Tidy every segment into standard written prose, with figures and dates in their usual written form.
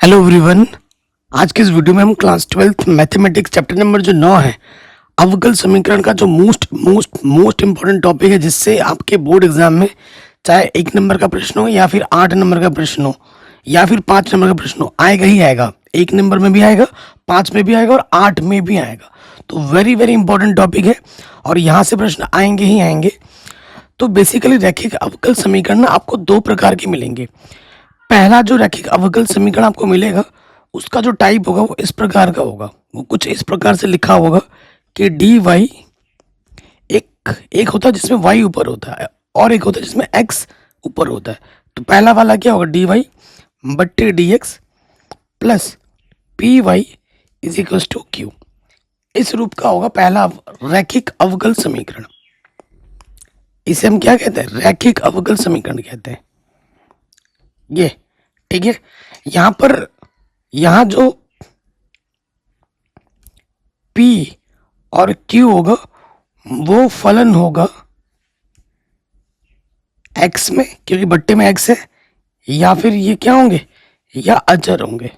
Hello everyone. आज के इस वीडियो में हम class 12th mathematics chapter number जो 9 है, अवकल समीकरण का जो मोस्ट इम्पोर्टेंट टॉपिक है, जिससे आपके बोर्ड एग्जाम में चाहे 1 नंबर का प्रश्न हो या फिर 8 नंबर का प्रश्न हो या फिर 5 नंबर का प्रश्न हो, आएगा ही आएगा। 1 नंबर में भी आएगा, 5 में भी आएगा और 8 में भी आएगा। तो वेरी वेरी इंपॉर्टेंट टॉपिक है और यहाँ से प्रश्न आएंगे ही आएंगे। तो बेसिकली रैखिक अवकल समीकरण ना आपको 2 प्रकार के मिलेंगे। पहला जो रैखिक अवकल समीकरण आपको मिलेगा, उसका जो टाइप होगा वो इस प्रकार का होगा। वो कुछ इस प्रकार से लिखा होगा कि डी वाई एक होता है जिसमें वाई ऊपर होता है और एक होता है जिसमें एक्स ऊपर होता है। तो पहला वाला क्या होगा, डी वाई बट्टे d x plus p y is equal to q. इस रूप का होगा पहला रैखिक अवकल समीकरण। इसे हम क्या कहते हैं, रैखिक अवकल समीकरण कहते हैं। ये ठीक है। यहाँ जो P और Q होगा वो फलन होगा x में, क्योंकि बट्टे में x है, या फिर ये क्या होंगे, या अचर होंगे।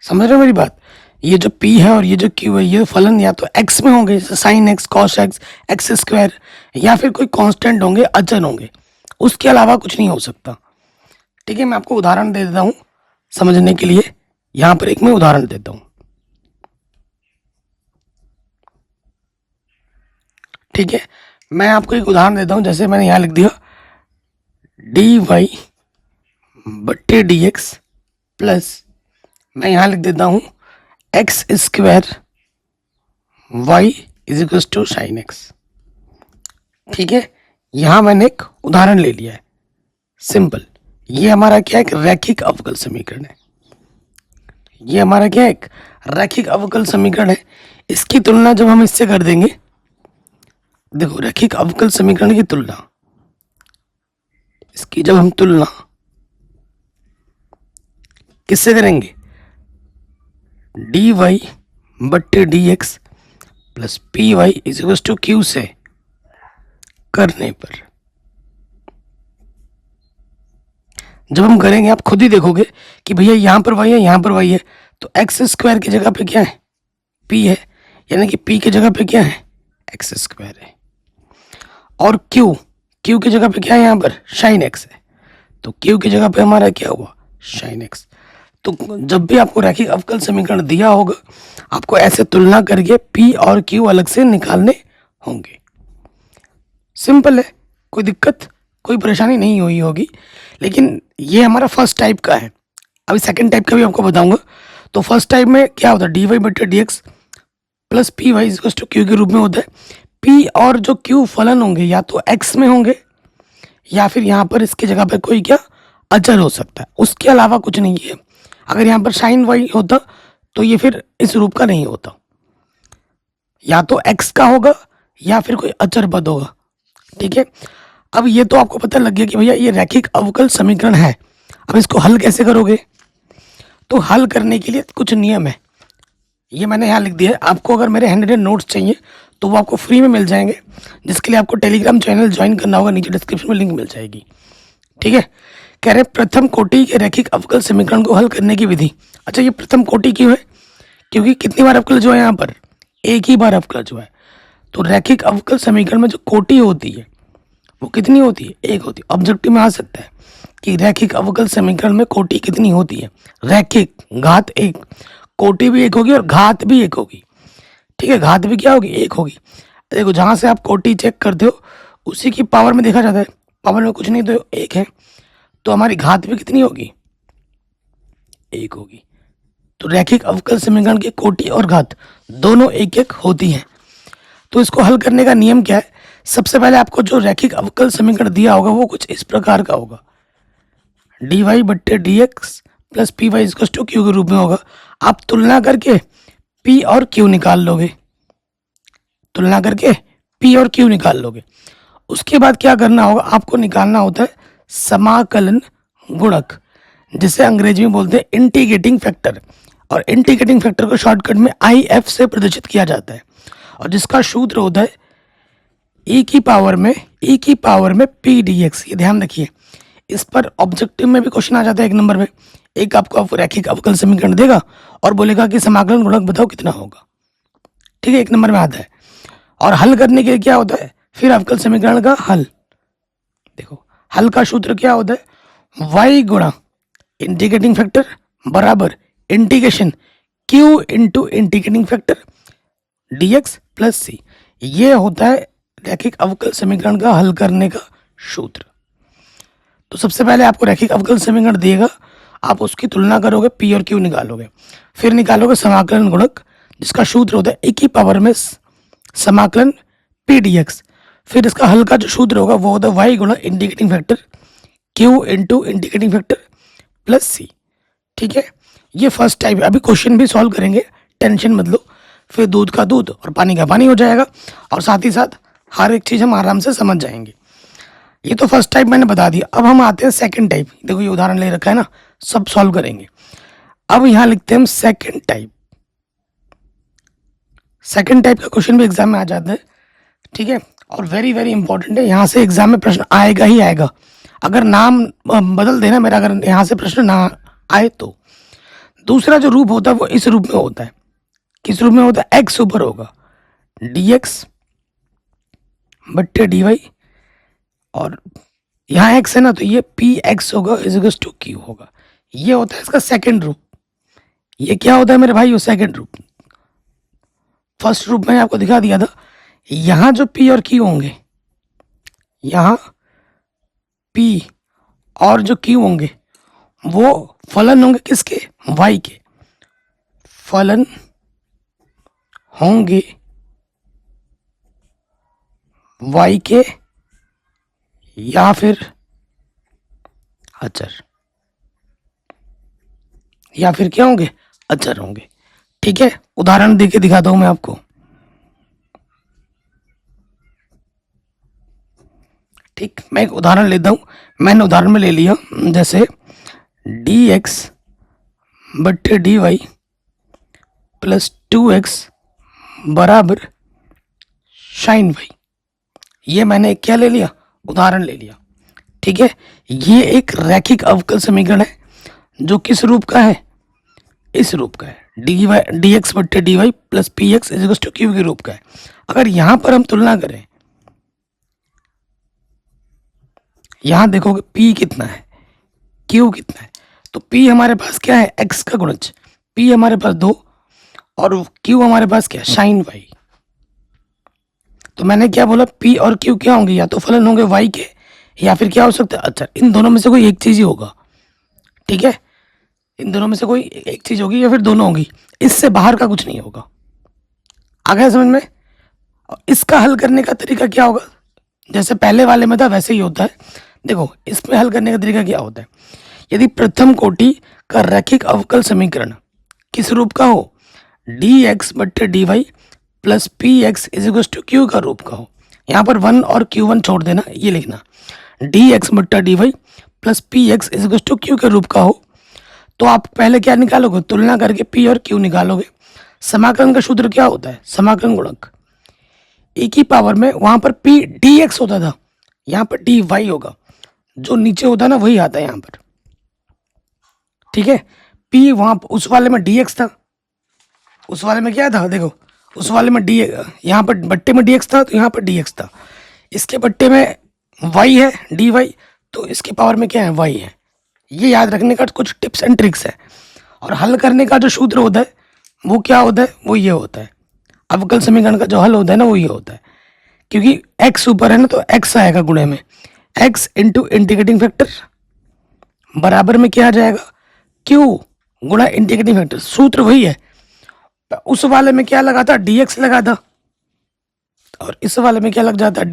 समझ रहे हो मेरी बात? ये जो P है और ये जो Q है, ये फलन या तो x में होंगे, जैसे sine x, cos x, x square, या फिर कोई कांस्टेंट होंगे, अचर होंगे। उसके अलावा कुछ नहीं हो सकता। ठीक है, मैं आपको उदाहरण दे देता हूँ समझने के लिए। यहाँ पर एक मैं उदाहरण देता हूँ। ठीक है, मैं आपको एक उदाहरण देता हूँ। जैसे मैंने यहाँ लिख दिया डी वाई बट्टे डी एक्स प्लस, मैं यहाँ लिख देता हूँ x square y is equal to sine x. ठीक है, यहाँ मैंने एक उदाहरण ले लिया है सिंपल। ये हमारा क्या है, एक रैखिक अवकल समीकरण है। ये हमारा क्या है, एक रैखिक अवकल समीकरण है। इसकी तुलना जब हम इससे कर देंगे, देखो रैखिक अवकल समीकरण की तुलना, इसकी जब हम तुलना किससे करेंगे, डी वाई बट्टे d x plus p y is equal to q से करने पर, जब हम करेंगे आप खुद ही देखोगे कि भैया यहाँ पर वाई है, यहाँ पर वाई है, तो एक्स स्क्वायर की जगह पे क्या है, पी है, यानी कि पी की जगह पे क्या है, एक्स स्क्वायर है। और क्यू की जगह पे क्या है, यहाँ पर साइन एक्स है, तो क्यू की जगह पे हमारा क्या हुआ, साइन एक्स। तो जब भी आपको रैखिक अवकल समीकरण दिया होगा, आपको ऐसे तुलना करके पी और क्यू अलग से निकालने होंगे। सिंपल है, कोई दिक्कत कोई परेशानी नहीं हुई होगी। लेकिन ये हमारा फर्स्ट टाइप का है। अभी सेकंड टाइप का भी आपको बताऊंगा। तो फर्स्ट टाइप में क्या होता है, डी वाई बटे d x plus p y equal to q के रूप में होता है। पी और जो क्यू फलन होंगे या तो एक्स में होंगे या फिर यहाँ पर इसकी जगह पर कोई क्या अचर हो सकता है, उसके अलावा कुछ नहीं है। अगर यहाँ पर साइन वाई होता तो ये फिर इस रूप का नहीं होता, या तो एक्स का होगा या फिर कोई अचर पद होगा। ठीक है, अब ये तो आपको पता लग गया कि भैया ये रैखिक अवकल समीकरण है। अब इसको हल कैसे करोगे, तो हल करने के लिए कुछ नियम है। ये मैंने यहाँ लिख दिया है। आपको अगर मेरे हैंडरेड नोट्स चाहिए तो वो आपको फ्री में मिल जाएंगे, जिसके लिए आपको टेलीग्राम चैनल ज्वाइन करना होगा, नीचे डिस्क्रिप्शन में लिंक मिल जाएगी। ठीक है, कह रहे प्रथम कोटि के रैखिक अवकल समीकरण को हल करने की विधि। अच्छा, ये प्रथम कोटि क्यों है, क्योंकि कितनी बार अवकल जो है यहाँ पर, एक ही बार अवकल जो है। तो रैखिक अवकल समीकरण में जो कोटि होती है वो कितनी होती है, एक होती है। ऑब्जेक्टिव में आ सकता है कि रैखिक अवकल समीकरण में कोटि कितनी होती है, रैखिक घात एक, कोटि भी एक होगी और घात भी एक होगी। ठीक है, घात भी क्या होगी, एक होगी। देखो जहाँ से आप कोटि चेक करते हो उसी की पावर में देखा जाता है। पावर में कुछ नहीं तो एक है, तो हमारी घात भी कितनी होगी, एक होगी। तो रैखिक अवकल समीकरण की कोटि और घात दोनों एक एक होती हैं। तो इसको हल करने का नियम क्या है, सबसे पहले आपको जो रैखिक अवकल समीकरण दिया होगा वो कुछ इस प्रकार का होगा, डी वाई बट्टे d x plus p y equal to q के रूप में होगा। आप तुलना करके पी और क्यू निकाल लोगे, तुलना करके पी और क्यू निकाल लोगे। उसके बाद क्या करना होगा, आपको निकालना होता है समाकलन गुणक, जिसे अंग्रेजी में बोलते हैं इंटीग्रेटिंग फैक्टर। और इंटीग्रेटिंग फैक्टर को शॉर्टकट में आई एफ से प्रदर्शित किया जाता है, और जिसका सूत्र होता है ई की पावर में पी डी एक्स। ये ध्यान रखिए, इस पर ऑब्जेक्टिव में भी क्वेश्चन आ जाता है 1 नंबर में। एक आपको रैखिक अवकल समीकरण देगा और बोलेगा कि समाकलन गुणक बताओ कितना होगा, ठीक है, 1 नंबर में आता है। और हल करने के लिए क्या होता है, फिर अवकल समीकरण का हल। देखो हल का सूत्र क्या होता है, y गुणा इंटीग्रेटिंग फैक्टर बराबर integration q into integrating factor dx plus c। ये होता है रैखिक अवकल समीकरण का हल करने का सूत्र। तो सबसे पहले आपको रैखिक अवकल समीकरण देगा, आप उसकी तुलना करोगे, p और q निकालोगे, फिर निकालोगे समाकलन गुणक जिसका सूत्र होता है e की पावर में समाकलन p dx। फिर इसका हल का जो सूत्र होगा वो होता है y गुणा integrating factor q into integrating factor plus c, ठीक है। ये फर्स्ट टाइप है। अभी क्वेश्चन भी सॉल्व करेंगे, टेंशन मत लो, फिर दूध का दूध और पानी का पानी हो जाएगा, और साथ ही साथ हर एक चीज़ हम आराम से समझ जाएंगे। ये तो फर्स्ट टाइप मैंने बता दिया। अब हम आते हैं सेकंड टाइप। देखो ये उदाहरण ले रखा है ना, सब सॉल्व करेंगे। अब यहाँ लिखते हैं हम सेकंड टाइप। सेकंड टाइप का क्वेश्चन भी एग्जाम में आ जाता है, ठीक है, और वेरी वेरी इंपॉर्टेंट है। यहाँ से एग्जाम में प्रश्न आएगा ही आएगा। अगर नाम बदल देना मेरा, अगर यहाँ से प्रश्न ना आए तो। दूसरा जो रूप होता है वो इस रूप में होता है। किस रूप में होता है, एक्स ऊपर होगा dx बट्टे dy, और यहाँ x है ना, तो ये px होगा इज टू q होगा। ये होता है इसका सेकंड रूप। ये क्या होता है मेरे भाई, वो सेकंड रूप। फर्स्ट रूप मैंने आपको दिखा दिया था। यहाँ जो p और q होंगे, यहाँ p और जो q होंगे वो फलन होंगे किसके, y के। फलन होंगे y के या फिर अचर, या फिर क्या होंगे, अचर होंगे, ठीक है। उदाहरण देके दिखाता हूं मैं आपको। ठीक, मैं एक उदाहरण लेता हूं। मैंने उदाहरण में ले लिया जैसे dx बट्टे dy प्लस 2x बराबर साइन y। ये मैंने क्या ले लिया, उदाहरण ले लिया, ठीक है। ये एक रैखिक अवकल समीकरण है जो किस रूप का है, इस रूप का है, dx बट्टे dy plus px is to q के रूप का है। अगर यहाँ पर हम तुलना करें, यहाँ देखोगे p कितना है, q कितना है, तो p हमारे पास क्या है, x का गुणज, p हमारे पास 2 और q हमारे पास क्या है, साइन y। तो मैंने क्या बोला, p और q क्या होंगे, या तो फलन होंगे y के या फिर क्या हो सकता है, अच्छा इन दोनों में से कोई एक चीज ही होगा, ठीक है। इन दोनों में से कोई एक चीज होगी या फिर दोनों होगी, इससे बाहर का कुछ नहीं होगा। आ गया समझ में। इसका हल करने का तरीका क्या होगा, जैसे पहले वाले में था वैसे ही होता है। देखो इसमें हल करने का तरीका क्या होता है, यदि प्रथम कोटि का रैखिक अवकल समीकरण किस रूप का हो, dx बट्टे dy plus p x is equal to q का रूप का हो। यहाँ पर 1 और q1 छोड़ देना, ये लिखना dx बट्टा dy plus p x is equal to q के रूप का हो। तो आप पहले क्या निकालोगे, तुलना करके p और q निकालोगे। समाकलन का सूत्र क्या होता है, समाकलन गुणक e की पावर में, वहां पर p dx होता था, यहाँ पर dy होगा, जो नीचे होता है ना वही आता है यहाँ पर, ठीक है। p वहां उस वाले में dx था, उस वाले में क्या था, देखो उस वाले में डी, यहाँ पर बट्टे में dx था तो यहाँ पर dx था, इसके बट्टे में y है dy, तो इसकी पावर में क्या है, y है। ये याद रखने का कुछ टिप्स एंड ट्रिक्स है। और हल करने का जो सूत्र होता है वो क्या होता है, वो ये होता है, अवकल समीकरण का जो हल होता है ना वो ये होता है। क्योंकि x ऊपर है ना तो x आएगा गुणे में, x इंटू इंटीग्रेटिंग फैक्टर बराबर में क्या आ जाएगा, q गुणा इंटीग्रेटिंग फैक्टर, सूत्र वही है। उस वाले में क्या लगा था, dx लगा था, और इस वाले में क्या लग जाता है,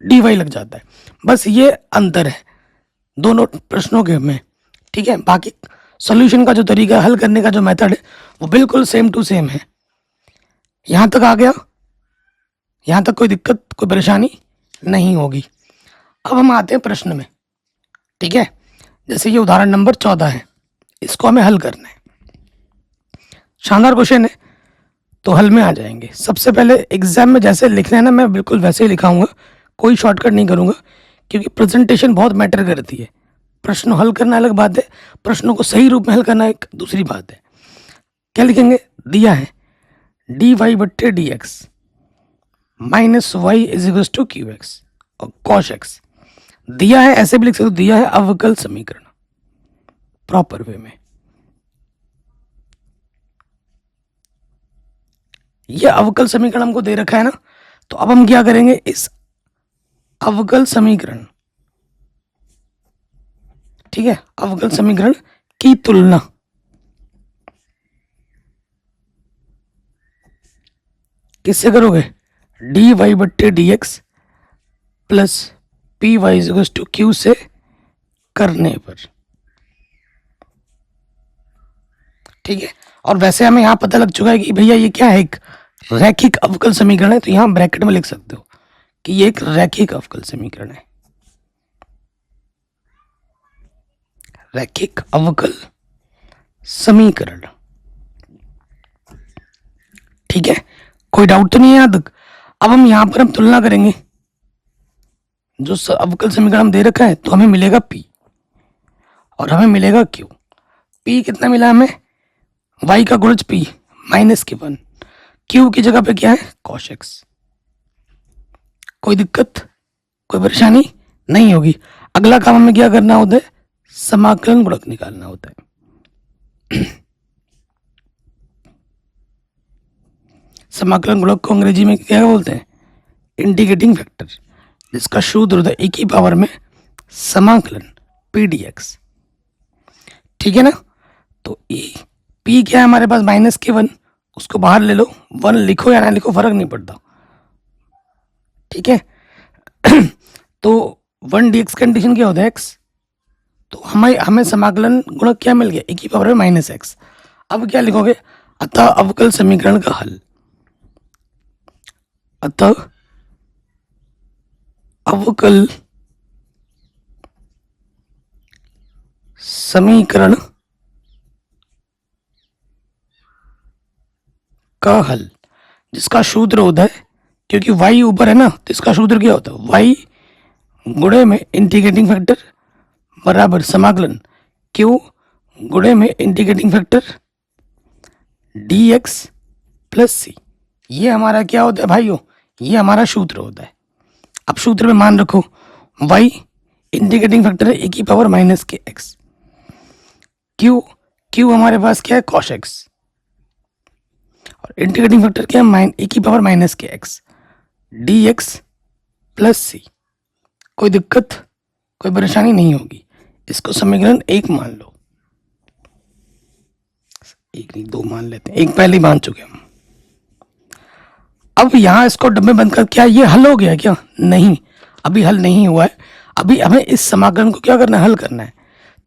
dy लग जाता है। बस ये अंतर है दोनों प्रश्नों के में, ठीक है। बाकी सॉल्यूशन का जो तरीका, हल करने का जो मेथड है वो बिल्कुल सेम टू सेम है। यहाँ तक आ गया, यहाँ तक कोई दिक्कत कोई परेशानी नहीं होगी। अब हम आते हैं प्रश्न में, ठीक है। जैसे ये उदाहरण नंबर 14 है, इसको हमें हल करना है। शानदार क्वेश्चन है, तो हल में आ जाएंगे। सबसे पहले एग्जाम में जैसे लिखना है ना, मैं बिल्कुल वैसे ही लिखाऊंगा, कोई शॉर्टकट नहीं करूंगा, क्योंकि प्रेजेंटेशन बहुत मैटर करती है। प्रश्न हल करना अलग बात है, प्रश्नों को सही रूप में हल करना एक दूसरी बात है। क्या लिखेंगे? दिया है dy बट्टे dx minus y is equal to q x और कॉश एक्स दिया है, ऐसे भी लिख सकते हो, दिया है अवकल समीकरण प्रॉपर वे में। ये अवकल समीकरण हमको दे रखा है ना, तो अब हम क्या करेंगे, इस अवकल समीकरण, ठीक है, अवकल समीकरण की तुलना किससे करोगे? डी वाई बट्टे d x plus p y equal to q से करने पर, ठीक है। और वैसे हमें यहाँ पता लग चुका है कि भैया ये क्या है, एक रैखिक अवकल समीकरण है, तो यहाँ ब्रैकेट में लिख सकते हो कि ये एक रैखिक अवकल समीकरण है, रैखिक अवकल समीकरण, ठीक है। कोई डाउट तो नहीं है यहाँ तक? अब हम यहाँ पर हम तुलना करेंगे, जो अवकल समीकरण हम दे रखा है, तो हमें मिलेगा P और हमें मिलेगा Q। P कितना मिला हमें? y का गुणज P माइनस के 1, Q की जगह पे क्या है? cos x। कोई दिक्कत, कोई परेशानी नहीं होगी। अगला काम हमें क्या करना होता है? समाकलन गुणक निकालना होता है। समाकलन गुणक को अंग्रेजी में क्या बोलते हैं? इंटीग्रेटिंग फैक्टर, जिसका सूत्र होता है e की पावर में समाकलन p dx, ठीक है ना। तो p क्या है हमारे पास? माइनस के 1, उसको बाहर ले लो, 1 लिखो या ना लिखो फर्क नहीं पड़ता, ठीक है। तो 1 dx कंडीशन क्या होता है? x। तो हमें समाकलन गुणक क्या मिल गया? e की पावर में माइनस एक्स। अब क्या लिखोगे? अतः अवकल समीकरण का हल, अतः अवकल समीकरण का हल, जिसका सूत्र होता है, क्योंकि y ऊपर है ना, तो इसका सूत्र क्या होता है? y गुणे में इंटीग्रेटिंग फैक्टर बराबर समाकलन q गुणे में इंटीग्रेटिंग फैक्टर dx प्लस सी। ये हमारा क्या होता है भाइयों? ये हमारा सूत्र होता है। अब सूत्र में मान रखो y इंटीग्रेटिंग फैक्टर है e की पावर माइनस के x, q हमारे पास क्या है? cos x, और इंटीग्रेटिंग फैक्टर क्या है? e की पावर माइनस के x dx प्लस सी। कोई दिक्कत, कोई परेशानी नहीं होगी। इसको समीकरण 1 मान लो, 1 नहीं 2 मान लेते हैं, 1 पहले ही मान चुके हम। अब यहाँ इसको डब्बे बंद कर, क्या ये हल हो गया क्या? नहीं, अभी हल नहीं हुआ है। अभी हमें इस समाकलन को क्या करना है? हल करना है।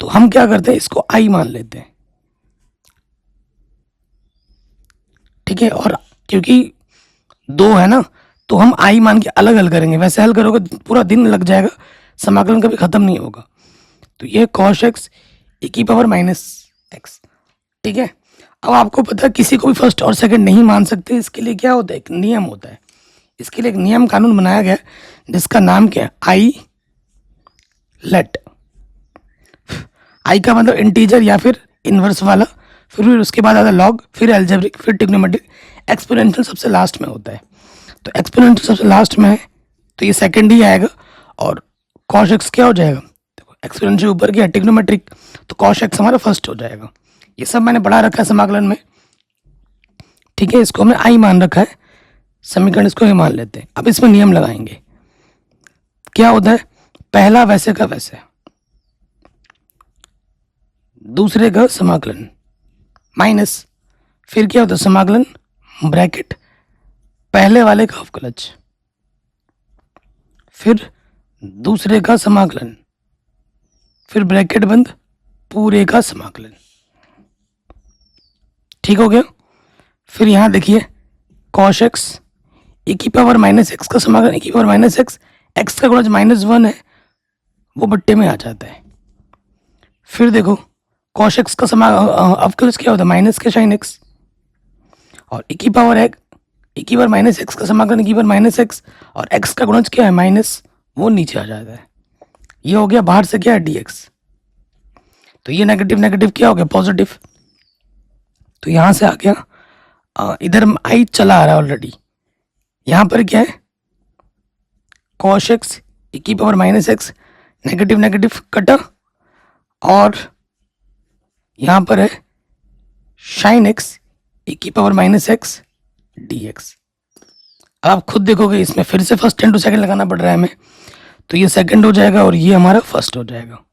तो हम क्या करते हैं? इसको आई मान लेते हैं, ठीक है। और क्योंकि 2 है ना, तो हम आई मान के अलग हल करेंगे। वैसे हल करोगे पूरा दिन लग जाएगा, समाकलन कभी खत्म नहीं होगा। तो ये cos x e की पावर माइनस एक्स, ठीक है। अब आपको पता है किसी को भी फर्स्ट और सेकंड नहीं मान सकते, इसके लिए क्या होता है? एक नियम होता है। इसके लिए एक नियम कानून बनाया गया है, जिसका नाम क्या है? I let. आई का मतलब इंटीजर या फिर इनवर्स वाला, फिर उसके बाद आता है लॉग, फिर एल्जेब्रिक, फिर ट्रिग्नोमेट्रिक, एक्सपोनेंशियल सबसे लास्ट में होता है। तो एक्सपोनेंशियल सबसे लास्ट में है, तो ये सेकंड ही आएगा। और cos x क्या हो जाएगा? देखो एक्सपोनेंशियल ऊपर गया, ट्रिग्नोमेट्रिक, तो cos x हमारा फर्स्ट हो जाएगा। ये सब मैंने पढ़ा रखा है समाकलन में, ठीक है। इसको हमने आई मान रखा है, समीकरण इसको ही मान लेते हैं। अब इसमें नियम लगाएंगे। क्या होता है? पहला वैसे का वैसे, दूसरे का समाकलन माइनस, फिर क्या होता है? समाकलन ब्रैकेट पहले वाले का अवकलज, फिर दूसरे का समाकलन, फिर ब्रैकेट बंद पूरे का समाकलन, ठीक हो गया। फिर यहां देखिए cos x e की पावर माइनस एक्स का समाकलन e की पावर माइनस एक्स, एक्स का गुणज -1 है, वो बट्टे में आ जाता है। फिर देखो cos x का अवकलज क्या होता है? माइनस के sin x, और e की पावर माइनस एक्स का समाकलन e की पावर माइनस एक्स, और x का गुणज क्या है? माइनस, वो नीचे आ जाता है। ये हो गया बाहर से क्या है? dx। तो ये नेगेटिव नेगेटिव क्या हो गया, पॉजिटिव। तो यहाँ से आ गया, इधर आई चला आ रहा है ऑलरेडी। यहाँ पर क्या है, कॉश एक्स e की power minus x, negative negative कटा, और यहाँ पर है साइन एक्स e की power minus x D x. आप खुद देखोगे इसमें फिर से फर्स्ट इंटू सेकंड लगाना पड़ रहा है हमें, तो ये सेकंड हो जाएगा और ये हमारा फर्स्ट हो जाएगा।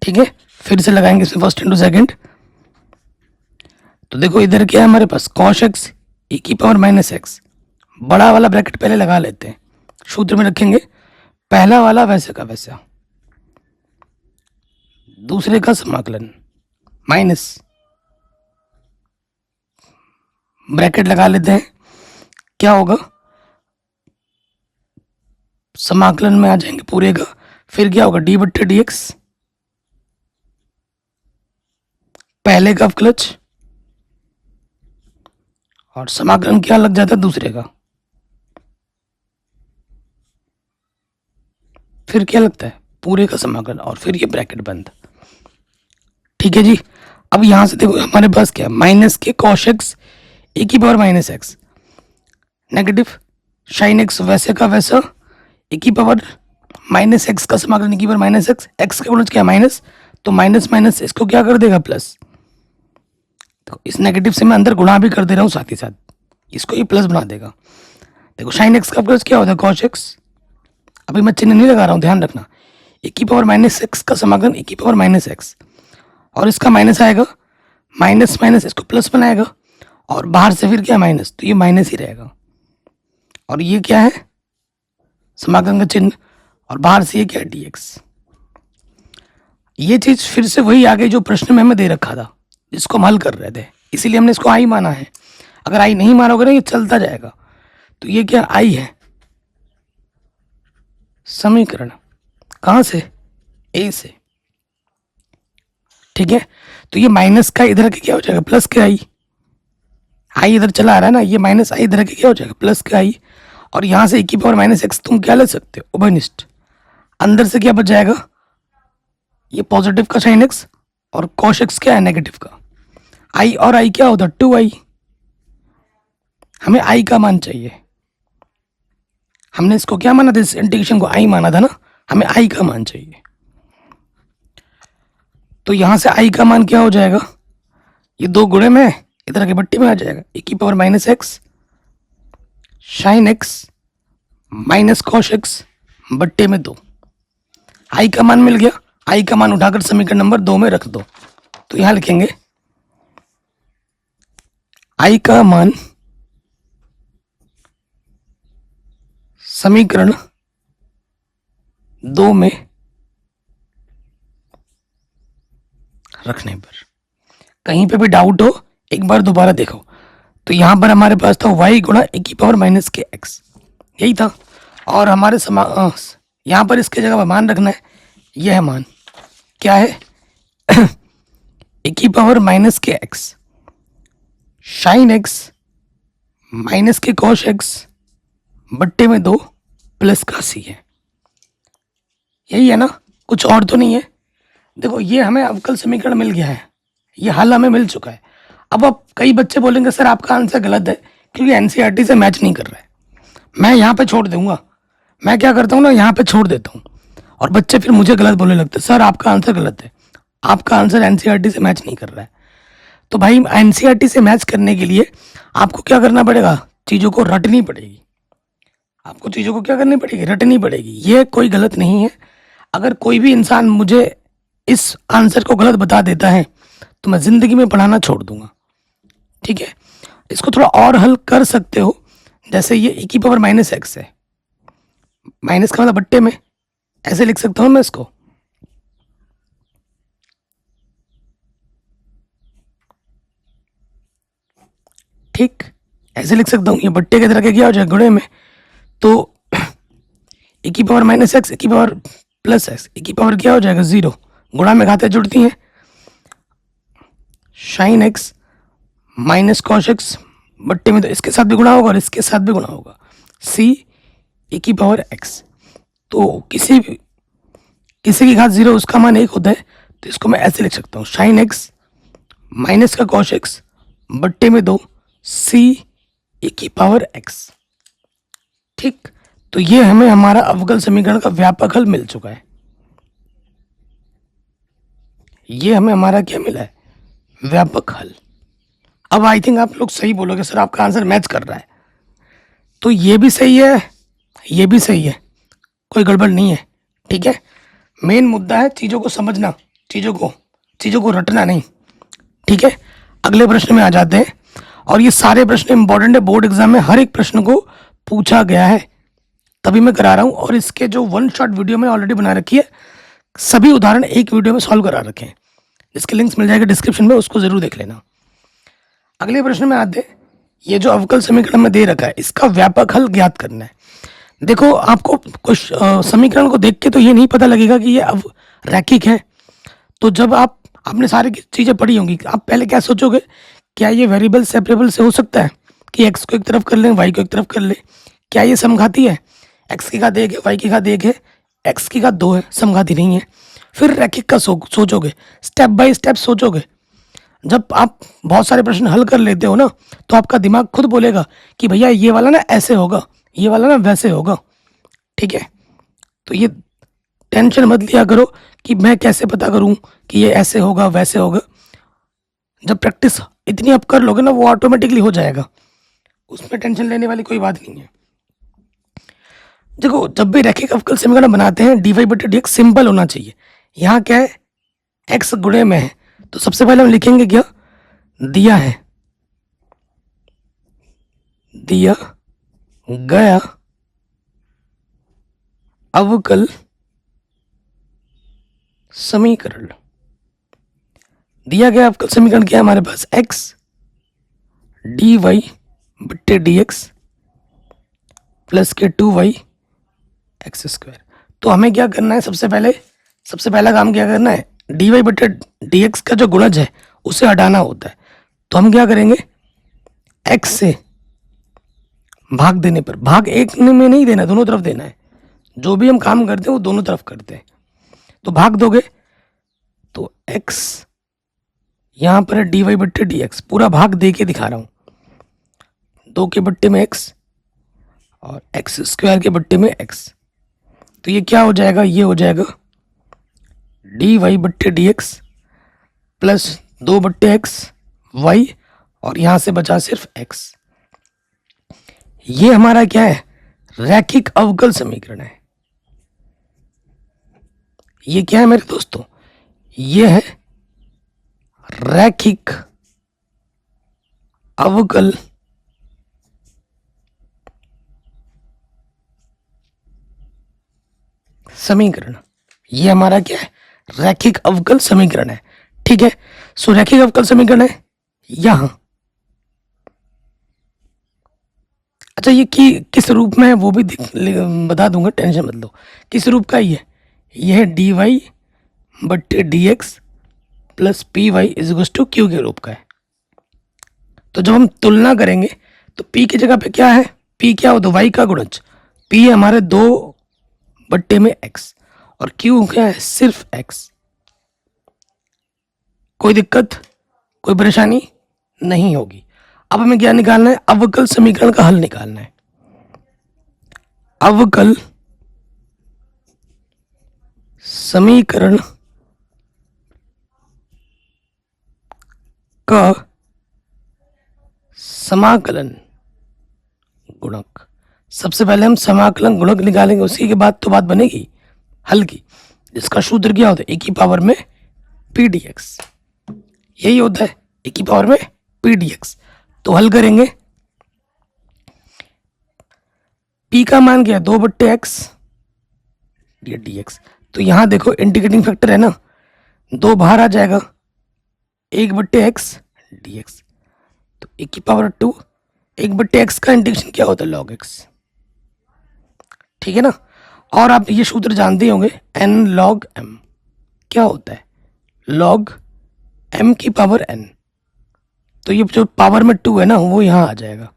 ठीक है, फिर से लगाएंगे इसमें फर्स्ट इंटू सेकंड। तो देखो इधर क्या है हमारे पास, कॉश एक्स e की पावर माइनस एक्स, बड़ा वाला ब्रैकेट पहले लगा लेते हैं, सूत्र में रखेंगे पहला वाला वैसे का वैसा, दूसरे का समाकलन, माइनस ब्रैकेट लगा लेते हैं, क्या होगा, समाकलन में आ जाएंगे पूरे का, फिर क्या होगा, डी बट्टे डी एक्स, पहले का क्लच, और समाकलन क्या लग जाता है, दूसरे का, फिर क्या लगता है, पूरे का समाकलन, और फिर ये ब्रैकेट बंद। ठीक है जी। अब यहां से देखो हमारे पास क्या, माइनस के कॉश एक्स e की power minus x, negative sine x वैसे का वैसा, e की पावर माइनस एक्स का समाकलन e की पावर माइनस एक्स, एक्स का गुणज क्या माइनस, तो माइनस माइनस इसको क्या कर देगा, प्लस। तो इस नेगेटिव से मैं अंदर गुणा भी कर दे रहा हूँ साथ ही साथ, इसको ये प्लस बना देगा। देखो साइन एक्स का प्लस क्या होता है, कॉश एक्स, अभी मैं चिन्ह नहीं लगा रहा हूँ, ध्यान रखना, e की पावर माइनस एक्स का समाकलन e की पावर माइनस एक्स, और इसका माइनस आएगा, माइनस माइनस इसको प्लस बनाएगा, और बाहर से फिर क्या माइनस, तो ये माइनस ही रहेगा, और ये क्या है, समाकलन का चिन्ह, और बाहर से ये क्या है, डी एक्स। ये चीज फिर से वही आ गई जो प्रश्न में हमें दे रखा था, जिसको हम हल कर रहे थे, इसीलिए हमने इसको आई माना है। अगर आई नहीं मानोगे ना ये चलता जाएगा। तो ये क्या आई है, समीकरण, कहां से, ए से। ठीक है, तो ये माइनस का इधर के क्या हो जाएगा, प्लस के आई इधर चला आ रहा है ना, ये माइनस आई इधर के क्या हो जाएगा, प्लस के आई, और यहां से e की पावर माइनस एक्स तुम क्या ले सकते हो, उभयनिष्ठ, अंदर से क्या बच जाएगा, ये पॉजिटिव का साइन एक्स, और कॉश एक्स क्या है, नेगेटिव का, आई और आई क्या होता है, 2i, हमें आई का मान चाहिए, हमने इसको क्या माना था, इस इंटीग्रेशन को आई माना था ना, हमें आई का मान चाहिए। तो यहां से आई का मान क्या हो जाएगा, ये दो गुणे में इधर के बट्टी में आ जाएगा, e की power minus x sine x minus cosh x बट्टे में 2, आई का मान मिल गया, आई का मान उठाकर समीकरण नंबर 2 में रख दो। तो यहां लिखेंगे आई का मान समीकरण 2 में रखने पर। कहीं पे भी डाउट हो एक बार दोबारा देखो। तो यहां पर हमारे पास था y गुणा e की पावर माइनस के एक्स, यही था, और हमारे यहां पर इसके जगह पर मान रखना है, यह है मान, क्या है e की पावर माइनस के एक्स साइन एक्स माइनस के कॉश एक्स बट्टे में 2 प्लस का सी है, यही है ना, कुछ और तो नहीं है। देखो ये हमें अवकल समीकरण मिल गया है, ये हल हमें मिल चुका है। अब कई बच्चे बोलेंगे सर आपका आंसर गलत है क्योंकि एनसीईआरटी से मैच नहीं कर रहा है। मैं यहाँ पे छोड़ दूंगा, मैं क्या करता हूँ ना, यहाँ पे छोड़ देता हूँ, और बच्चे फिर मुझे गलत बोलने लगते, सर आपका आंसर गलत है, आपका आंसर एनसीईआरटी से मैच नहीं कर रहा है। तो भाई एनसीईआरटी से मैच करने के लिए आपको क्या करना पड़ेगा, चीज़ों को रटनी पड़ेगी, आपको चीज़ों को क्या करनी पड़ेगी, रटनी पड़ेगी। ये कोई गलत नहीं है। अगर कोई भी इंसान मुझे इस आंसर को गलत बता देता है तो मैं ज़िंदगी में पढ़ाना छोड़ दूंगा। ठीक है, इसको थोड़ा और हल कर सकते हो, जैसे ये e की पावर माइनस एक्स है, माइनस का मतलब बट्टे में, ऐसे लिख सकता हूँ मैं इसको, ठीक, ऐसे लिख सकता हूँ, ये बट्टे की तरह के क्या हो जाएगा, गुणे में, तो e की पावर माइनस एक्स e की पावर प्लस एक्स, e की पावर क्या हो जाएगा 0, गुणा में घातें जुड़ती हैं, sine x minus cosh x बट्टे में, तो इसके साथ भी गुणा होगा और इसके साथ भी गुणा होगा, सी e की पावर एक्स। तो किसी की घात 0 उसका मान 1 होता है, तो इसको मैं ऐसे लिख सकता हूँ, साइन एक्स माइनस का कॉस एक्स बट्टे में 2 सी e की पावर एक्स। ठीक, तो ये हमें हमारा अवकल समीकरण का व्यापक हल मिल चुका है। ये हमें हमारा क्या मिला है, व्यापक हल। अब आई थिंक आप लोग सही बोलोगे सर आपका आंसर मैच कर रहा है, तो ये भी सही है, ये भी सही है, कोई गड़बड़ नहीं है। ठीक है, मेन मुद्दा है चीज़ों को समझना, चीज़ों को रटना नहीं। ठीक है, अगले प्रश्न में आ जाते हैं। और ये सारे प्रश्न इंपॉर्टेंट है, बोर्ड एग्जाम में हर एक प्रश्न को पूछा गया है, तभी मैं करा रहा हूँ। और इसके जो वन शॉट वीडियो में ऑलरेडी बना रखी है, सभी उदाहरण एक वीडियो में सॉल्व करा रखे हैं, इसके लिंक्स मिल जाएगा डिस्क्रिप्शन में, उसको जरूर देख लेना। अगले प्रश्न में आते हैं। ये जो अवकल समीकरण में दे रखा है, इसका व्यापक हल ज्ञात करना है। देखो, आपको कुछ समीकरण को देख के तो ये नहीं पता लगेगा कि ये अब रैखिक है। तो जब आपने सारी चीज़ें पढ़ी होंगी, आप पहले क्या सोचोगे, क्या ये वेरिएबल सेपरेबल से हो सकता है कि एक्स को एक तरफ कर लें, वाई को एक तरफ कर ले? क्या ये समघाती है? एक्स की घात 1 है, वाई की घात 1 है, एक्स की घात 2 है, समघाती नहीं है। फिर रैखिक का सोचोगे, स्टेप बाय स्टेप सोचोगे। जब आप बहुत सारे प्रश्न हल कर लेते हो ना, तो आपका दिमाग खुद बोलेगा कि भैया ये वाला ना ऐसे होगा, ये वाला ना वैसे होगा। ठीक है, तो ये टेंशन मत लिया करो कि मैं कैसे पता करूं कि ये ऐसे होगा वैसे होगा। जब प्रैक्टिस इतनी आप कर लोगे ना, वो ऑटोमेटिकली हो जाएगा, उसमें टेंशन लेने वाली कोई बात नहीं है। देखो, जब भी रैखिक अवकल समीकरण बनाते हैं, dy बटे dx सिंपल होना चाहिए। यहाँ क्या है, x गुणे में है, तो सबसे पहले हम लिखेंगे क्या, दिया गया अवकल समीकरण। दिया गया अवकल समीकरण क्या है हमारे पास, x dy बट्टे dx प्लस के 2y एक्स स्क्वायर। तो हमें क्या करना है, सबसे पहला काम क्या करना है, dy बट्टे dx का जो गुणज है उसे हटाना होता है। तो हम क्या करेंगे, x से भाग देने पर, भाग एक में नहीं देना, दोनों तरफ देना है। जो भी हम काम करते हैं वो दोनों तरफ करते हैं। तो भाग दोगे तो x यहाँ पर है dy बट्टे dx, पूरा भाग दे के दिखा रहा हूँ, 2 के बट्टे में x और एक्स स्क्वायर के बट्टे में x। तो ये क्या हो जाएगा, ये हो जाएगा dy बट्टे dx प्लस 2 बट्टे x y, और यहाँ से बचा सिर्फ x। ये हमारा क्या है, रैखिक अवकल समीकरण है। ये क्या है मेरे दोस्तों, ये है रैखिक अवकल समीकरण। ये हमारा क्या है, रैखिक अवकल समीकरण है। ठीक है, सो रैखिक अवकल समीकरण है यहां। अच्छा, ये किस रूप में है वो भी बता दूंगा, टेंशन मत लो। किस रूप का ये है dy बट्टे dx plus p y is to q के रूप का है। तो जब हम तुलना करेंगे तो p की जगह पे क्या है, p क्या होता है, y का गुणज। p है हमारे 2 बट्टे में x और q क्या है, सिर्फ x। कोई दिक्कत, कोई परेशानी नहीं होगी। अब हमें क्या निकालना है, अवकल समीकरण का हल निकालना है। अवकल समीकरण का समाकलन गुणक। सबसे पहले हम समाकलन गुणक निकालेंगे, उसी के बाद तो बात बनेगी हल की, जिसका सूत्र क्या होता है, e की पावर में p dx। यही होता है e की पावर में p dx। तो हल करेंगे, p का मान क्या है, 2 बट्टे x dx। तो यहां देखो इंटीग्रेटिंग फैक्टर है ना, 2 बाहर आ जाएगा, 1 बट्टे x dx। तो e की पावर 2, 1 बट्टे x का इंटीग्रेशन क्या होता है, log x। ठीक है ना। और आप ये सूत्र जानते ही होंगे, n log m क्या होता है, log m की पावर n। तो ये जो पावर में 2 है ना, वो यहाँ आ जाएगा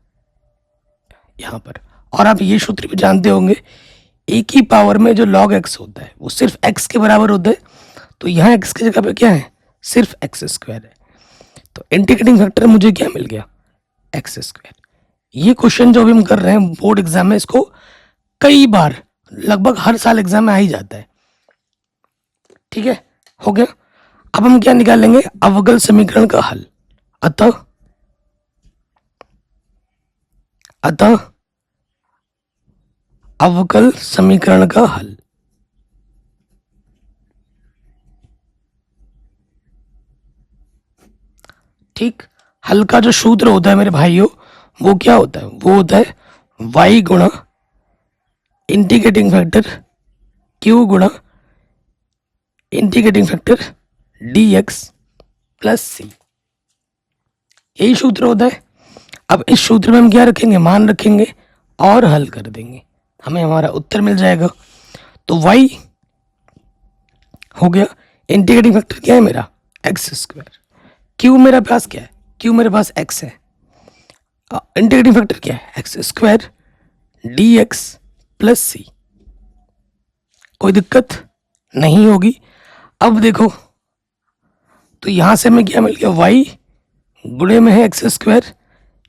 यहाँ पर। और आप ये सूत्र भी जानते होंगे, e की पावर में जो log x होता है वो सिर्फ x के बराबर होता है। तो यहाँ x की जगह पे क्या है, सिर्फ एक्स स्क्वायर है। तो इंटीग्रेटिंग फैक्टर मुझे क्या मिल गया, एक्स स्क्वायर। ये क्वेश्चन जो भी हम कर रहे हैं बोर्ड एग्जाम में, इसको कई बार लगभग हर साल एग्जाम में आ ही जाता है। ठीक है, हो गया। अब हम क्या निकालेंगे, अवकल समीकरण का हल। अतः अवकल समीकरण का हल। ठीक, हल का जो सूत्र होता है मेरे भाइयों, वो क्या होता है, वो होता है y गुणा इंटीग्रेटिंग फैक्टर q गुणा integrating factor dx plus c। यही सूत्र होता है। अब इस सूत्र में हम क्या रखेंगे, मान रखेंगे और हल कर देंगे, हमें हमारा उत्तर मिल जाएगा। तो y हो गया, इंटीग्रेटिंग फैक्टर क्या है मेरा, एक्स स्क्वायर। q मेरा पास क्या है, q मेरे पास x है। इंटीग्रेटिंग फैक्टर क्या है, x square dx plus c। कोई दिक्कत नहीं होगी। अब देखो, तो यहां से हमें क्या मिल गया, y गुणे में है एक्स स्क्वायर,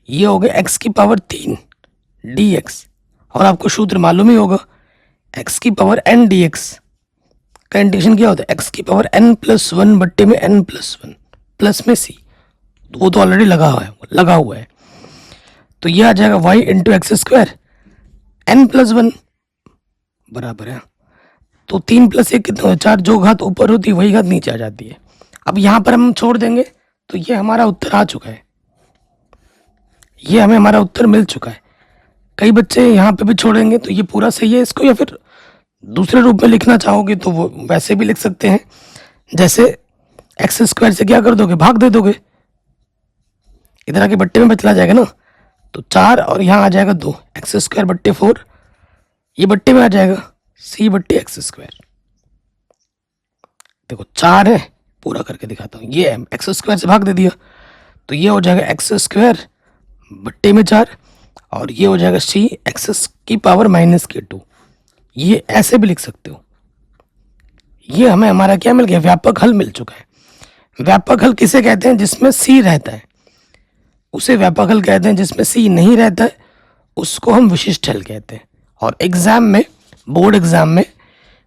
ये हो गया x की पावर 3 dx, और आपको सूत्र मालूम ही होगा, x की पावर n dx का इंटीग्रेशन क्या होता है, x की पावर n+1 बट्टे में n+1 प्लस में c, वो तो ऑलरेडी लगा हुआ है। तो ये आ जाएगा y into x square n+1 बराबर है, तो 3 + 1 कितना, 4, जो घात ऊपर होती है वही घात नीचे आ जाती है। अब यहाँ पर हम छोड़ देंगे, तो ये हमारा उत्तर आ चुका है, ये हमें हमारा उत्तर मिल चुका है। कई बच्चे यहाँ पे भी छोड़ेंगे तो ये पूरा सही है इसको, या फिर दूसरे रूप में लिखना चाहोगे तो वो वैसे भी लिख सकते हैं, जैसे एक्स स्क्वायर से क्या कर दोगे, भाग दे दोगे, इधर आके बट्टे में बचला जाएगा ना, तो 4 और यहाँ आ जाएगा 2, एक्स स्क्वायर बट्टे 4, ये बट्टे में आ जाएगा c बट्टे एक्स स्क्वायर। देखो 4 है, पूरा करके दिखाता हूँ, ये एक्स स्क्वायर से भाग दे दिया, तो ये हो जाएगा एक्स स्क्वायर बट्टे में 4, और ये हो जाएगा c एक्स की पावर -2। ये ऐसे भी लिख सकते हो। ये हमें हमारा क्या मिल गया, व्यापक हल मिल चुका है। व्यापक हल किसे कहते हैं, जिसमें c रहता है उसे व्यापक हल कहते हैं, जिसमें c नहीं रहता है उसको हम विशिष्ट हल कहते हैं। और एग्जाम में, बोर्ड एग्जाम में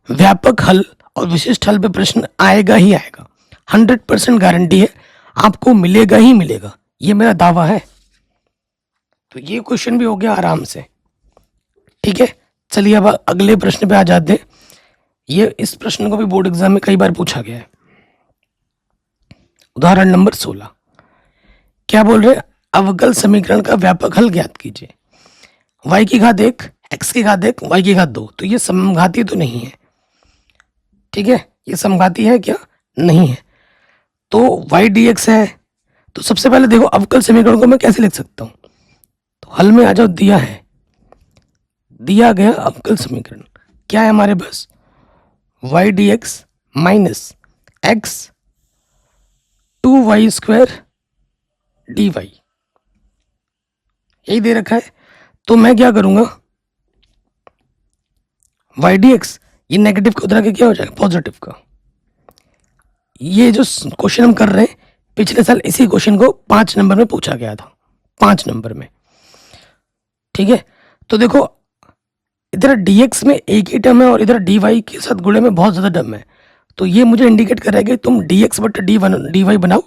व्यापक हल और विशिष्ट हल पे प्रश्न आएगा ही आएगा, 100% गारंटी है, आपको मिलेगा ही मिलेगा, ये मेरा दावा है। तो ये क्वेश्चन भी हो गया आराम से। ठीक है, चलिए अब अगले प्रश्न पे आ जाते हैं। ये इस प्रश्न को भी बोर्ड एग्जाम में कई बार पूछा गया है। उदाहरण नंबर 16, क्या बोल रहे हैं, अवकल समीकरण का व्यापक हल ज्ञात कीजिए। y की घात 1, x की घात 1, y की घात 2, तो ये समघाती तो नहीं है। ठीक है, ये समघाती है क्या, नहीं है। तो y dx है, तो सबसे पहले देखो अवकल समीकरण को मैं कैसे लिख सकता हूं, तो हल में आ जाओ, दिया गया अवकल समीकरण क्या है हमारे पास, y dx minus x 2y² dy, यही दे रखा है। तो मैं क्या करूंगा, y dx, ये नेगेटिव का उधर के क्या हो जाएगा, पॉजिटिव का। ये जो क्वेश्चन हम कर रहे हैं, पिछले साल इसी क्वेश्चन को 5 नंबर में पूछा गया था, 5 नंबर में। ठीक है, तो देखो इधर dx में एक ही टर्म है और इधर dy के साथ गुणे में बहुत ज़्यादा टर्म है, तो ये मुझे इंडिकेट कर रहा है कि तुम dx बटे dy बनाओ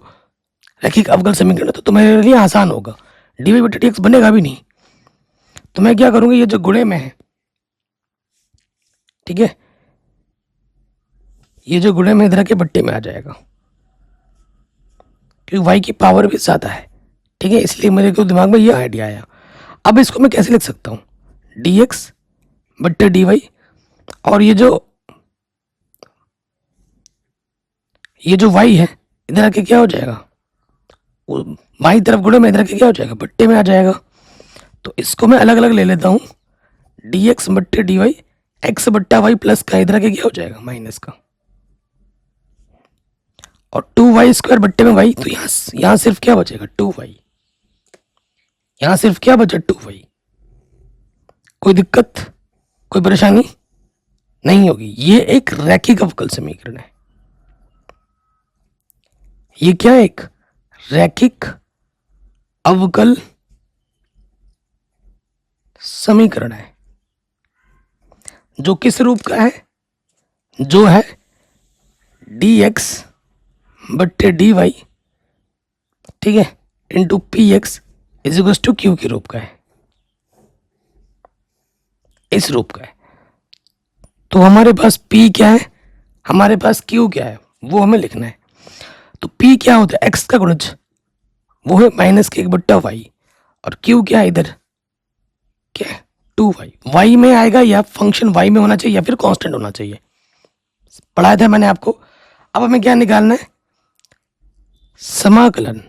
रैखिक अवकल समीकरण, तो तुम्हारे लिए आसान होगा। dy बटे dx बनेगा भी नहीं, तो मैं क्या करूँगा, ये जो गुणे में है, ठीक है, ये जो गुणे में इधर के बट्टे में आ जाएगा, क्योंकि y की पावर भी ज़्यादा है। ठीक है, इसलिए मेरे को दिमाग में ये आइडिया आया। अब इसको मैं कैसे लिख सकता हूँ, dx बट्टे dy, और ये जो y है इधर आके क्या हो जाएगा, बाई तरफ गुणे में इधर आके क्या हो जाएगा, बट्टे में आ जाएगा। तो इसको मैं अलग अलग ले लेता हूँ, dx बट्टे dy x बट्टा y प्लस का इधर आके क्या हो जाएगा, माइनस का, और 2y² बट्टे में y, तो यहाँ सिर्फ क्या बचेगा, 2y, यहाँ सिर्फ क्या बचा, 2y। कोई दिक्कत, कोई परेशानी नहीं होगी। ये एक रैखिक अवकल समीकरण है। ये क्या है? एक रैखिक अवकल समीकरण है जो किस रूप का है? जो है dx बट्टे dy, ठीक है, into p x is equal to q के रूप का है, इस रूप का है। तो हमारे पास p क्या है, हमारे पास q क्या है, वो हमें लिखना है। तो p क्या होता है? x का गुणज, वो है माइनस के 1/y, और q क्या है इधर? क्या है? 2y। y में आएगा या फंक्शन y में होना चाहिए या फिर कांस्टेंट होना चाहिए, पढ़ाया था मैंने आपको। अब हमें क्या निकालना है? समाकलन।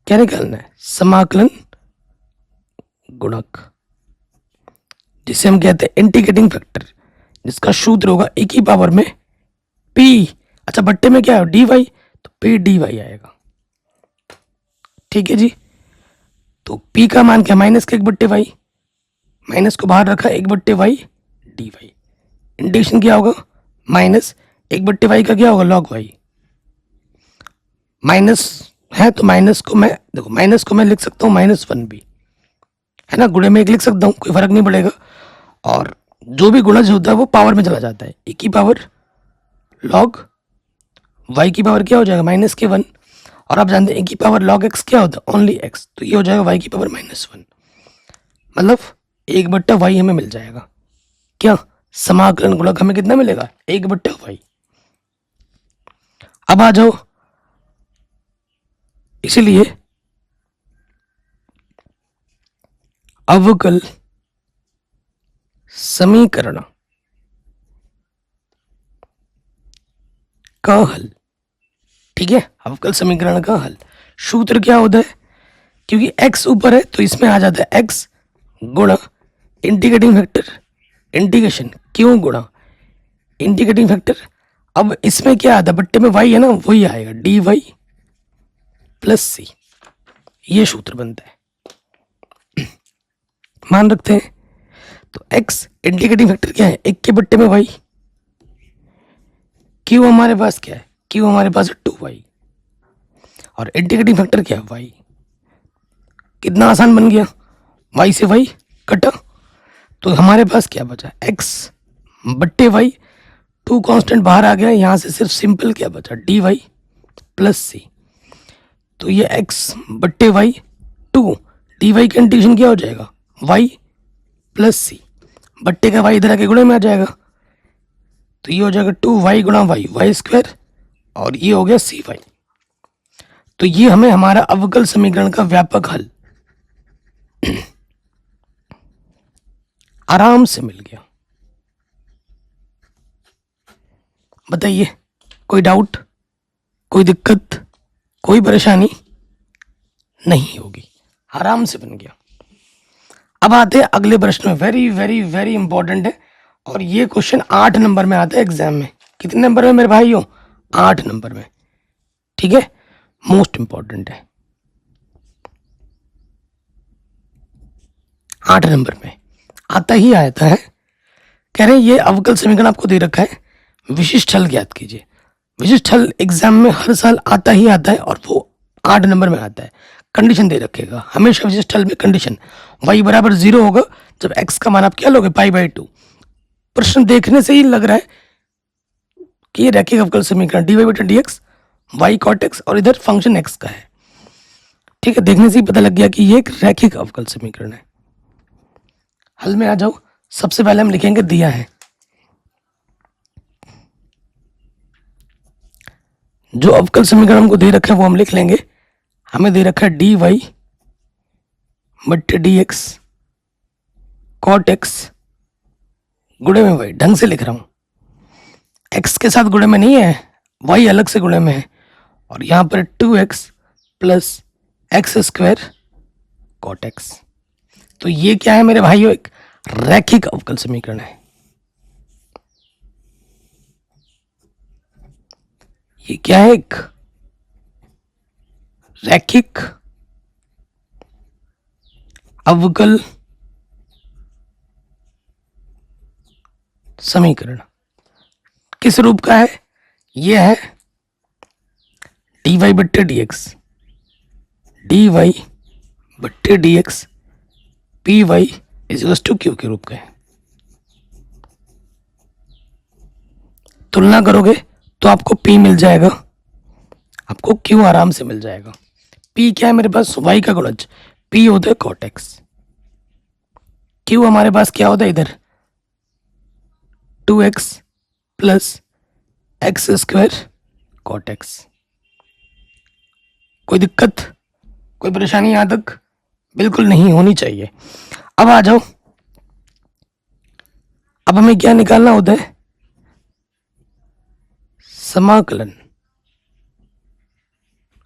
क्या निकालना है? समाकलन गुणक, जिसे हम कहते हैं इंटीग्रेटिंग फैक्टर, जिसका सूत्र होगा e की पावर में p, अच्छा बट्टे में क्या है? dy, तो p dy आएगा। ठीक है जी। तो p का मान क्या? माइनस के 1/y, माइनस को बाहर रखा, 1/y dy। इंटीग्रेशन क्या होगा? माइनस 1/y का क्या होगा? log y। माइनस है तो माइनस को मैं, देखो माइनस को मैं लिख सकता हूँ -1 भी, है ना, गुणे में एक लिख सकता हूँ, कोई फर्क नहीं पड़ेगा। और जो भी गुणज होता है वो पावर में चला जाता है, e की पावर log y की पावर क्या हो जाएगा? -1। और आप जानते हैं e की पावर log x क्या होता है? ओनली x, तो ये हो जाएगा y की पावर -1, मतलब 1/y हमें मिल जाएगा। क्या? समाकलन गुणक हमें कितना मिलेगा? 1/y। अब आ जाओ, इसलिए अवकल समीकरण का हल, ठीक है, अवकल समीकरण का हल सूत्र क्या होता है? क्योंकि x ऊपर है तो इसमें आ जाता है x गुणा इंटीग्रेटिंग फैक्टर, इंटीग्रेशन क्यों गुणा इंटीग्रेटिंग फैक्टर। अब इसमें क्या आता है? बट्टे में y है ना, वही आएगा dy प्लस सी, ये सूत्र बनता है। मान रखते हैं तो x इंटीग्रेटिंग फैक्टर क्या है? 1 के बट्टे में y, q हमारे पास क्या है? q हमारे पास है 2y, और इंटीग्रेटिंग फैक्टर क्या है? y। कितना आसान बन गया, y से y कटा, तो हमारे पास क्या बचा? x बट्टे y, 2 कांस्टेंट बाहर आ गया, यहां से सिर्फ सिंपल क्या बचा? dy प्लस सी। तो ये x बट्टे y 2, dy का इंटीग्रेशन क्या हो जाएगा? y प्लस सी, बट्टे का y इधर आके गुणे में आ जाएगा, तो ये हो जाएगा 2y गुणा y स्क्वायर, और ये हो गया cy। तो ये हमें हमारा अवकल समीकरण का व्यापक हल आराम से मिल गया। बताइए, कोई डाउट, कोई दिक्कत, कोई परेशानी नहीं होगी, आराम से बन गया। अब आते हैं अगले प्रश्न में, वेरी वेरी वेरी इंपॉर्टेंट है, और ये क्वेश्चन 8 नंबर में आता है एग्जाम में। कितने नंबर में मेरे भाइयों? 8 नंबर में, ठीक है, मोस्ट इंपॉर्टेंट है। 8 नंबर में आता ही आता है। कह रहे हैं ये अवकल समीकरण आपको दे रखा है, विशिष्ट हल ज्ञात कीजिए। विशिष्ट हल एग्जाम में हर साल आता ही आता है, और वो 8 नंबर में आता है। कंडीशन दे रखेगा हमेशा विशिष्ट हल में, कंडीशन y बराबर 0 होगा जब x का मान आप क्या लोगे? π/2। प्रश्न देखने से ही लग रहा है कि ये रैखिक अवकल समीकरण dy बटा dx y cot x, और इधर फंक्शन x का है, ठीक है, देखने से ही पता लग गया कि ये एक रैखिक अवकल समीकरण है। हल में आ जाओ, सबसे पहले हम लिखेंगे दिया है, जो अवकल समीकरण हमको दे रखा है वो हम लिख लेंगे। हमें दे रखा है dy बट्टे dx cot x गुणे में y, ढंग से लिख रहा हूं, x के साथ गुणे में नहीं है, y अलग से गुणे में है, और यहां पर 2x plus x square cot x. तो ये क्या है मेरे भाइयों? एक रैखिक अवकल समीकरण है। ये क्या है? एक रैखिक अवकल समीकरण। किस रूप का है? ये है डी वाई बट्टे डी एक्स, डी वाई बट्टे d x p y is to q के रूप का है। तुलना करोगे तो आपको P मिल जाएगा, आपको Q आराम से मिल जाएगा। P क्या है मेरे पास? Y का गुणज। P होता है cot x। Q हमारे पास क्या होता है इधर? 2x plus x square cot x। कोई दिक्कत, कोई परेशानी यहां तक? बिल्कुल नहीं होनी चाहिए। अब आ जाओ, अब हमें क्या निकालना होता है? समाकलन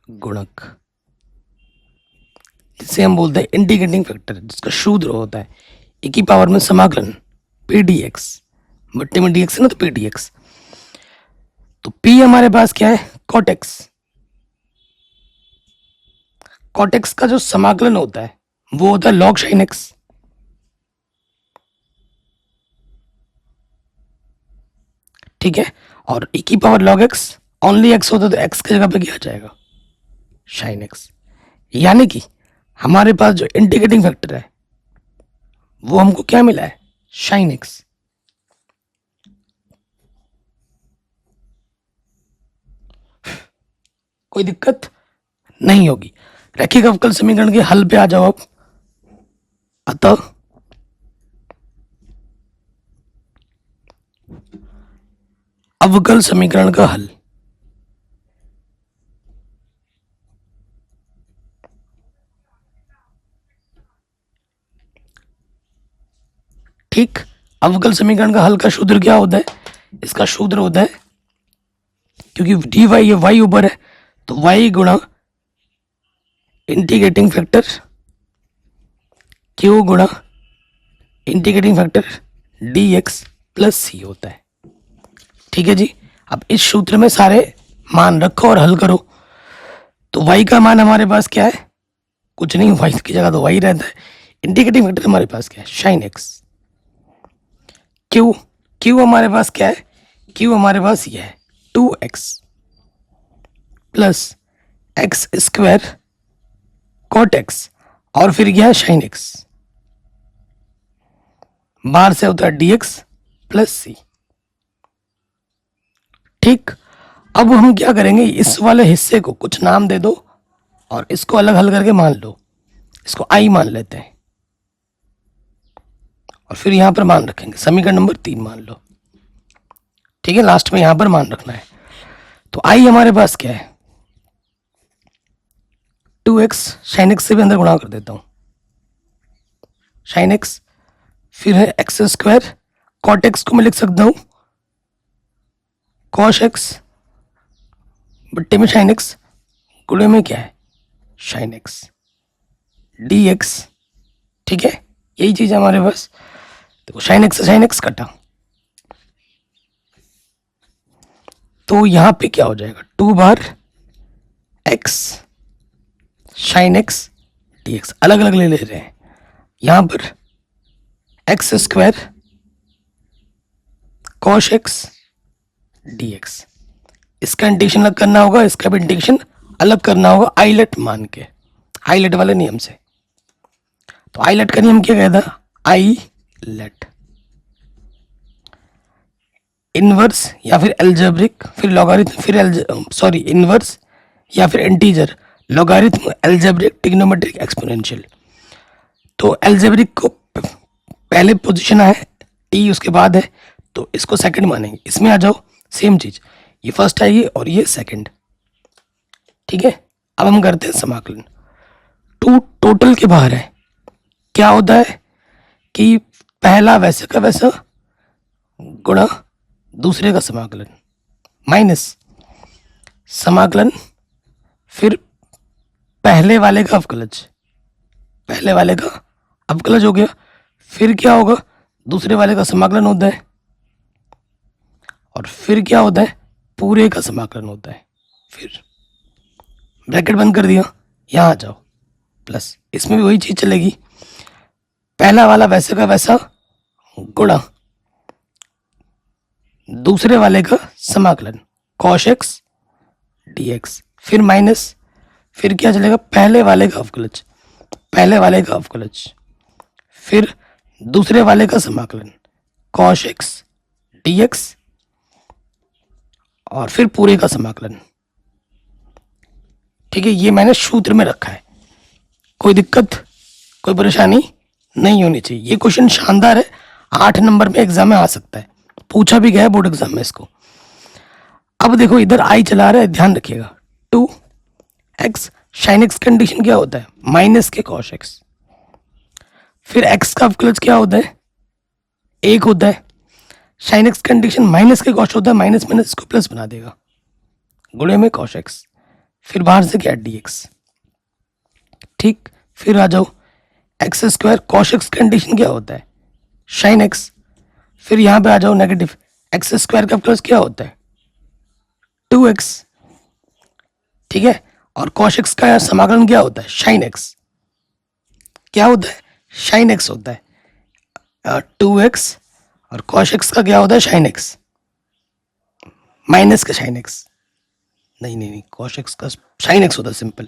गुणक, जिसे हम बोलते हैं इंटीग्रेटिंग फैक्टर, जिसका सूत्र होता है e की पावर में समाकलन पी डी एक्स, बट्टे में डी एक्स है ना, तो पी डी एक्स। तो p हमारे पास क्या है? cot x। cot x का जो समाकलन होता है वो होता है log sin x। ठीक है, और e की power log x, only x होता तो x की जगह पे क्या आ जाएगा? sin x। यानी कि हमारे पास जो इंटीग्रेटिंग फैक्टर है वो हमको क्या मिला है? sin x। कोई दिक्कत नहीं होगी। रैखिक अवकल समीकरण के हल पे आ जाओ आप। अतः अवकल समीकरण का हल, ठीक। अवकल समीकरण का हल का सूत्र क्या होता है? इसका सूत्र होता है, क्योंकि डी वाई ये वाई ऊपर है, तो वाई गुणा इंटीग्रेटिंग फैक्टर क्यू गुणा integrating factor D x plus C होता है। ठीक है जी। अब इस सूत्र में सारे मान रखो और हल करो। तो y का मान हमारे पास क्या है? कुछ नहीं, y की जगह तो y रहता है। इंटीग्रेटिंग फैक्टर हमारे पास क्या है? sin x। q हमारे पास क्या है? q हमारे पास ये है 2x plus x square cot x, और फिर क्या है? sin x। बाहर से होता है dx प्लस सी। ठीक। अब हम क्या करेंगे? इस वाले हिस्से को कुछ नाम दे दो और इसको अलग हल करके मान लो। इसको आई मान लेते हैं और फिर यहां पर मान रखेंगे, समीकरण नंबर 3 मान लो। ठीक है, लास्ट में यहां पर मान रखना है। तो आई हमारे पास क्या है? 2x, sin x से भी अंदर गुणा कर देता हूं, sin x, फिर है एक्स स्क्वायर, cot x को मैं लिख सकता हूं cos x बट्टे में sin x, गुणे में क्या है? sin x dx। ठीक है, यही चीज है हमारे पास। देखो sin x से sin x कटा, तो यहां पे क्या हो जाएगा? 2 बार x sin x dx, अलग अलग ले रहे हैं। यहां पर x square cos x dx, इसका इंटीग्रेशन अलग करना होगा, इसका भी इंटीग्रेशन अलग करना होगा आइलेट मान के, आइलेट वाले नियम से। तो आइलेट का नियम क्या कहता? आइलेट इनवर्स या फिर एल्जेब्रिक, फिर लॉगरिथम, फिर इनवर्स या फिर integer, logarithm, algebraic, trigonometric, exponential. तो एल्जेब्रिक को पहले पोजीशन है टी, उसके बाद है, तो इसको सेकंड मानेंगे। इसमें आ जाओ, सेम चीज, ये फर्स्ट आएगी और ये सेकंड। ठीक है, अब हम करते हैं समाकलन। टू टोटल के बाहर है, क्या होता है कि पहला वैसे का वैसा गुणा दूसरे का समाकलन माइनस समाकलन, फिर पहले वाले का अवकलज, पहले वाले का अवकलज हो गया, फिर क्या होगा? दूसरे वाले का समाकलन होता है, और फिर क्या होता है? पूरे का समाकलन होता है। फिर ब्रैकेट बंद कर दिया, यहां आ जाओ प्लस, इसमें भी वही चीज चलेगी, पहला वाला वैसे का वैसा गुणा दूसरे वाले का समाकलन कॉश एक्स डी एक्स, फिर माइनस, फिर क्या चलेगा, पहले वाले का अवकलज, पहले वाले का अवकलज, फिर दूसरे वाले का समाकलन कॉश एक्स डी एक्स, और फिर पूरे का समाकलन। ठीक है, ये मैंने सूत्र में रखा है, कोई दिक्कत कोई परेशानी नहीं होनी चाहिए। ये क्वेश्चन शानदार है, 8 नंबर में एग्जाम में आ सकता है, पूछा भी गया है बोर्ड एग्जाम में इसको। अब देखो इधर आई चला रहा है, ध्यान रखिएगा, 2x साइन एक्स कंडीशन क्या होता है, माइनस के कॉस एक्स, फिर x का अवकलज क्या होता है, 1 होता है, साइन एक्स कंडीशन माइनस के कॉस होता है, माइनस माइनस इसको प्लस बना देगा, गुणे में कॉस एक्स, फिर बाहर से क्या डी एक्स। ठीक, फिर आ जाओ x square, cos x condition क्या होता है, साइन एक्स, फिर यहाँ पे आ जाओ नेगेटिव, एक्स स्क्वायर का प्लस क्या होता है 2x। ठीक है, और कॉस एक्स का समाकलन क्या होता है, साइन एक्स, क्या होता है, साइन एक्स होता है 2x, और कॉस एक्स का क्या होता है, साइन एक्स, माइनस का साइन एक्स, नहीं नहीं नहीं, कॉस एक्स का साइन एक्स होता है सिंपल,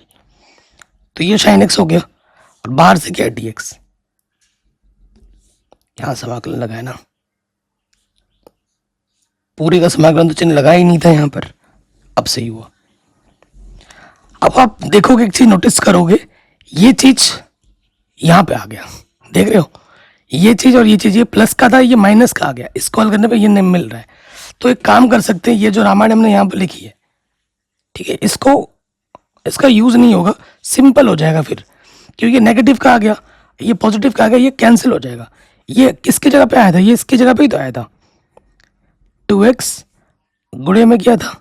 तो ये साइन एक्स हो गया, और बाहर से क्या डी एक्स, यहां समाकलन लगाए ना, पूरे का समाकलन तो चिन्ह लगा ही नहीं था यहां पर, अब सही हुआ। अब आप देखोगे, एक चीज नोटिस करोगे, ये चीज यहां पे आ गया, देख रहे हो, ये चीज और ये चीज, ये प्लस का था, ये माइनस का आ गया, इसको हल करने पे ये नहीं मिल रहा है। तो एक काम कर सकते हैं, ये जो रामायण हमने यहाँ पर लिखी है, ठीक है, इसको, इसका यूज नहीं होगा, सिंपल हो जाएगा फिर, क्योंकि नेगेटिव का आ गया, ये पॉजिटिव का आ गया, ये कैंसिल हो जाएगा। ये किसकी जगह पे आया था, ये इसकी जगह पे ही तो आया था, 2x गुणे में क्या था,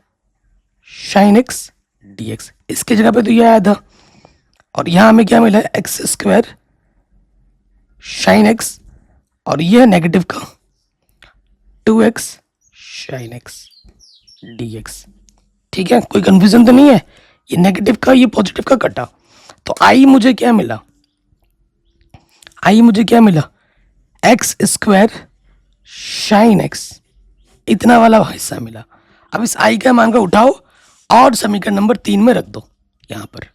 साइन एक्स डी एक्स, इसकी जगह पे तो ये आया था, और यहां हमें क्या मिला है, एक्स स्क्वायर साइन एक्स, और ये है नेगेटिव का 2x sine x D x. ठीक है, कोई कंफ्यूजन तो नहीं है, ये नेगेटिव का ये पॉजिटिव का कटा, तो आई मुझे क्या मिला, आई मुझे क्या मिला, एक्स स्क्वायर साइन एक्स, इतना वाला हिस्सा मिला। अब इस आई का मान को उठाओ और समीकरण नंबर 3 में रख दो यहां पर।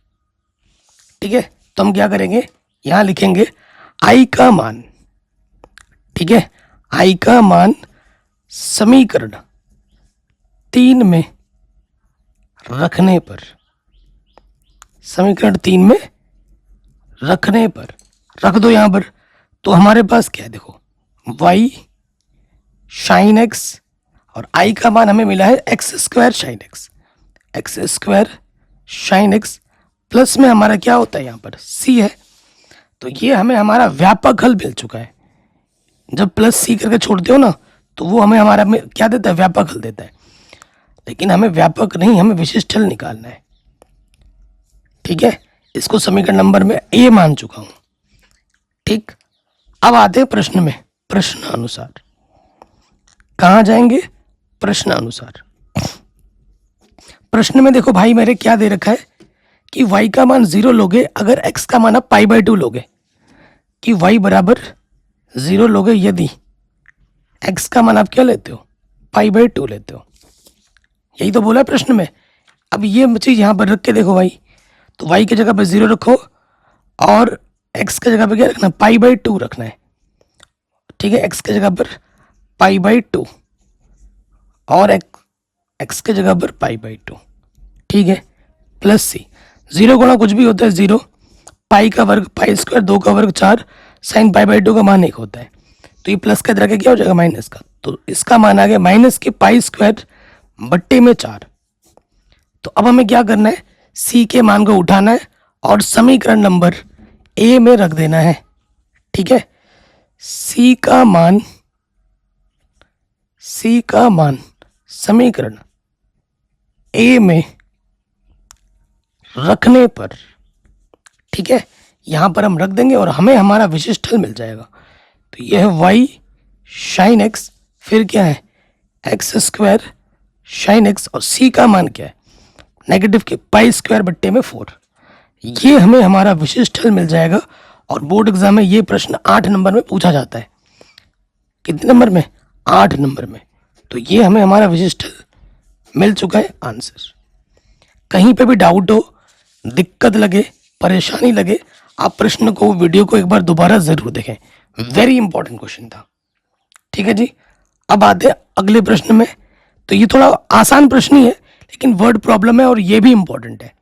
ठीक है, तो हम क्या करेंगे, यहां लिखेंगे आई का मान, ठीक है, आई का मान समीकरण 3 में रखने पर, समीकरण 3 में रखने पर रख दो यहां पर, तो हमारे पास क्या है, देखो y साइन एक्स, और i का मान हमें मिला है x square sine x, x square sine x, plus में हमारा क्या होता है यहाँ पर c है, तो ये हमें हमारा व्यापक हल मिल चुका है। जब प्लस c करके छोड़ते हो ना, तो वो हमें हमारा में क्या देता है, व्यापक हल देता है, लेकिन हमें व्यापक नहीं, हमें विशिष्ट हल निकालना है। ठीक है, इसको समीकरण नंबर में ए मान चुका हूं। ठीक, अब आते हैं प्रश्न में, प्रश्न अनुसार कहां जाएंगे, प्रश्न अनुसार। प्रश्न में देखो भाई मेरे क्या दे रखा है कि y का मान 0 लोगे अगर x का मान आप π/2 लोगे, कि y बराबर 0 लोगे यदि x का मान आप क्या लेते हो, π/2 लेते हो, यही तो बोला है प्रश्न में। अब ये चीज यहां पर रख के देखो भाई, तो y की जगह पे 0 रखो और x की जगह पे क्या रखना, π/2 रखना है। ठीक है, x की जगह पर π/2 और x की जगह पर π/2। ठीक है, प्लस सी, 0 गुणा कुछ भी होता है 0, पाई का वर्ग पाई स्क्वायर, 2 का वर्ग 4, साइन π/2 का मान 1 होता है, तो ये प्लस का इधर के क्या हो जाएगा माइनस का, तो इसका मान आ गया माइनस के पाई स्क्वायर बट्टे में 4। तो अब हमें क्या करना है, सी के मान को उठाना है और समीकरण नंबर ए में रख देना है। ठीक है, सी का मान समीकरण ए में रखने पर, ठीक है, यहां पर हम रख देंगे और हमें हमारा विशिष्ट हल मिल जाएगा। तो यह है y साइन एक्स, फिर क्या है एक्स स्क्वायर साइन एक्स, और c का मान क्या है नेगेटिव के पाई स्क्वायर बट्टे में 4। ये हमें हमारा विशिष्ट हल मिल जाएगा, और बोर्ड एग्जाम में ये प्रश्न 8 नंबर में पूछा जाता है। कितने नंबर में, 8 नंबर में। तो ये हमें हमारा विशिष्ट हल मिल चुका है आंसर। कहीं पे भी डाउट हो, दिक्कत लगे, परेशानी लगे, आप प्रश्न को, वीडियो को एक बार दोबारा जरूर देखें, वेरी इंपॉर्टेंट क्वेश्चन था। ठीक है जी, अब आते हैं अगले प्रश्न में। तो ये थोड़ा आसान प्रश्न ही है, लेकिन वर्ड प्रॉब्लम है और ये भी इंपॉर्टेंट है।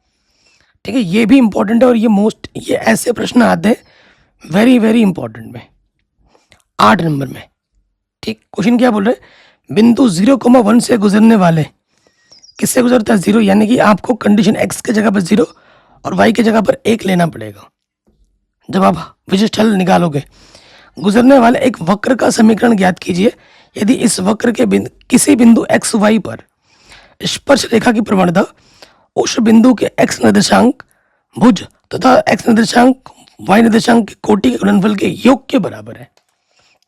ठीक है, ये भी इंपॉर्टेंट है और ये ऐसे प्रश्न आते हैं वेरी वेरी इंपॉर्टेंट में, 8 नंबर में। ठीक, क्वेश्चन क्या बोल रहे हैं, बिंदु 0,1 से गुजरने वाले, किससे गुजरता है 0, यानी कि आपको कंडीशन x के जगह पर 0 और y के जगह पर 1 लेना पड़ेगा जब आप विशिष्ट हल निकालोगे। गुजरने वाले एक वक्र का समीकरण ज्ञात कीजिए यदि इस वक्र के किसी बिंदु x y पर स्पर्श रेखा की प्रवणता उस बिंदु के x निर्देशांक भुज तथा x निर्देशांक y निर्देशांक की कोटि के गुणनफल के योग के बराबर है।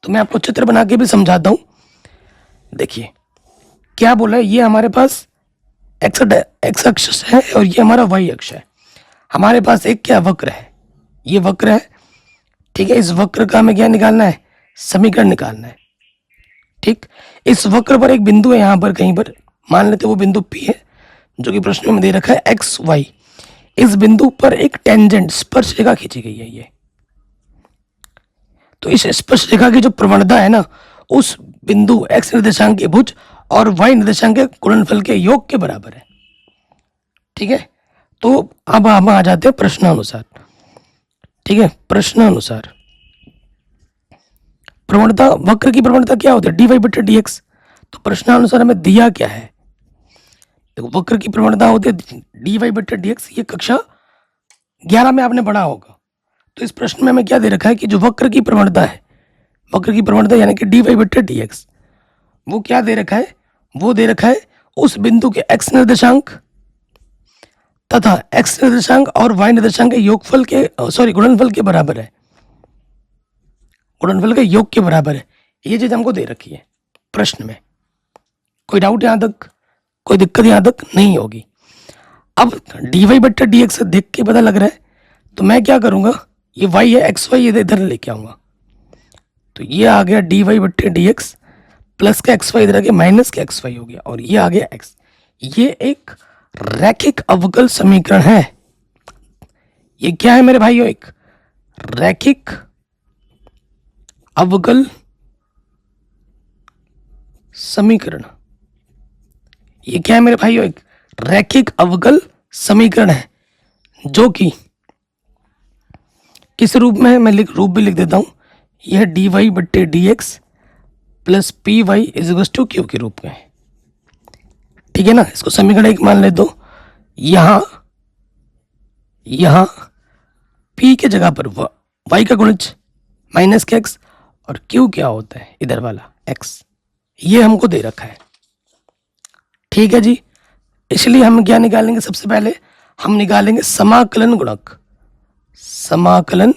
तो मैं आपको चित्र बना के भी समझाता हूं। देखिए क्या बोला है, ये हमारे पास x अक्ष है और ये हमारा y अक्ष है। हमारे पास एक क्या वक्र है, ये वक्र है। ठीक है, इस वक्र का हमें क्या निकालना है, समीकरण निकालना है। ठीक, इस वक्र पर एक बिंदु है, यहां पर कहीं पर मान लेते वो बिंदु P है जो कि प्रश्न में दे रखा है एक्स वाई। इस बिंदु पर एक टेंजेंट स्पर्श रेखा खींची गई है ये। तो इस स्पर्श रेखा की जो प्रवणता है ना, उस बिंदु x निर्देशांक के भुज और y निर्देशांक के गुणनफल के योग के बराबर है। ठीक है, तो अब हम आ जाते हैं प्रश्नानुसार। ठीक है, प्रश्नानुसार प्रवणता, वक्र की प्रवणता क्या होती है, dy/dx। तो प्रश्नानुसार हमें दिया क्या है, देखो वक्र की प्रवणता होती है dy/dx। ये कक्षा 11 में आपने पढ़ा होगा। तो इस प्रश्न में हमें क्या दे रखा है कि जो वक्र की प्रवणता है, वक्र की प्रवणता यानी कि dy/dx, वो क्या दे रखा है, वो दे रखा है उस बिंदु के x निर्देशांक तथा x निर्देशांक और y निर्देशांक के योगफल के गुणनफल के बराबर है, गुणनफल के योग के बराबर है। ये चीज हमको दे रखी है प्रश्न में। कोई डाउट यहां तक, कोई दिक्कत यहां तक नहीं होगी। अब dy/dx से देख के पता लग रहा है, तो मैं क्या करूंगा, ये y है, एक्स वाई ये इधर लेके आऊंगा। तो ये आ गया dy/dx प्लस का एक्स वाई इधर आ गया माइनस का एक्स वाई हो गया और ये आ गया x। ये एक रैखिक अवकल समीकरण है। ये क्या है मेरे भाइयों, एक रैखिक अवकल समीकरण। ये क्या है मेरे भाइयों, एक रैखिक अवकल समीकरण है जो कि किस रूप में है, मैं रूप भी लिख देता हूं। यह dy/dx plus p y is equal to q के रूप में है। ठीक है ना, इसको समीकरण एक मान ले दो। यहां p के जगह पर y का गुणज माइनस के x और q क्या होता है इधर वाला x, ये हमको दे रखा है। ठीक है जी, इसलिए हम क्या निकालेंगे, सबसे पहले हम निकालेंगे समाकलन गुणक। समाकलन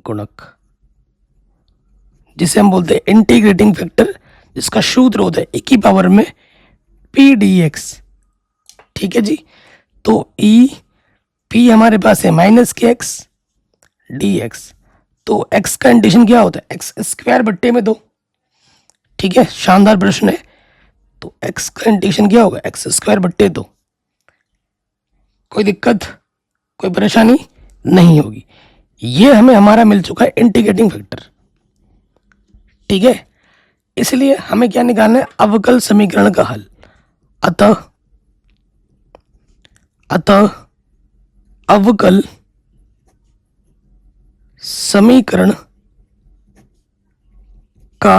गुणक जिसे हम बोलते हैं इंटीग्रेटिंग फैक्टर, जिसका सूत्र होता है e की पावर में p dx। ठीक है जी, तो p हमारे पास है माइनस के x dx। तो x का इंटीग्रेशन क्या होता है, x²/2। ठीक है, शानदार प्रश्न है। तो x का इंटीग्रेशन क्या होगा, x²/2। कोई दिक्कत, कोई परेशानी नहीं होगी। ये हमें हमारा मिल चुका है इंटीग्रेटिंग फैक्टर। ठीक है, इसलिए हमें क्या निकालना है, अवकल समीकरण का हल। अतः अवकल समीकरण का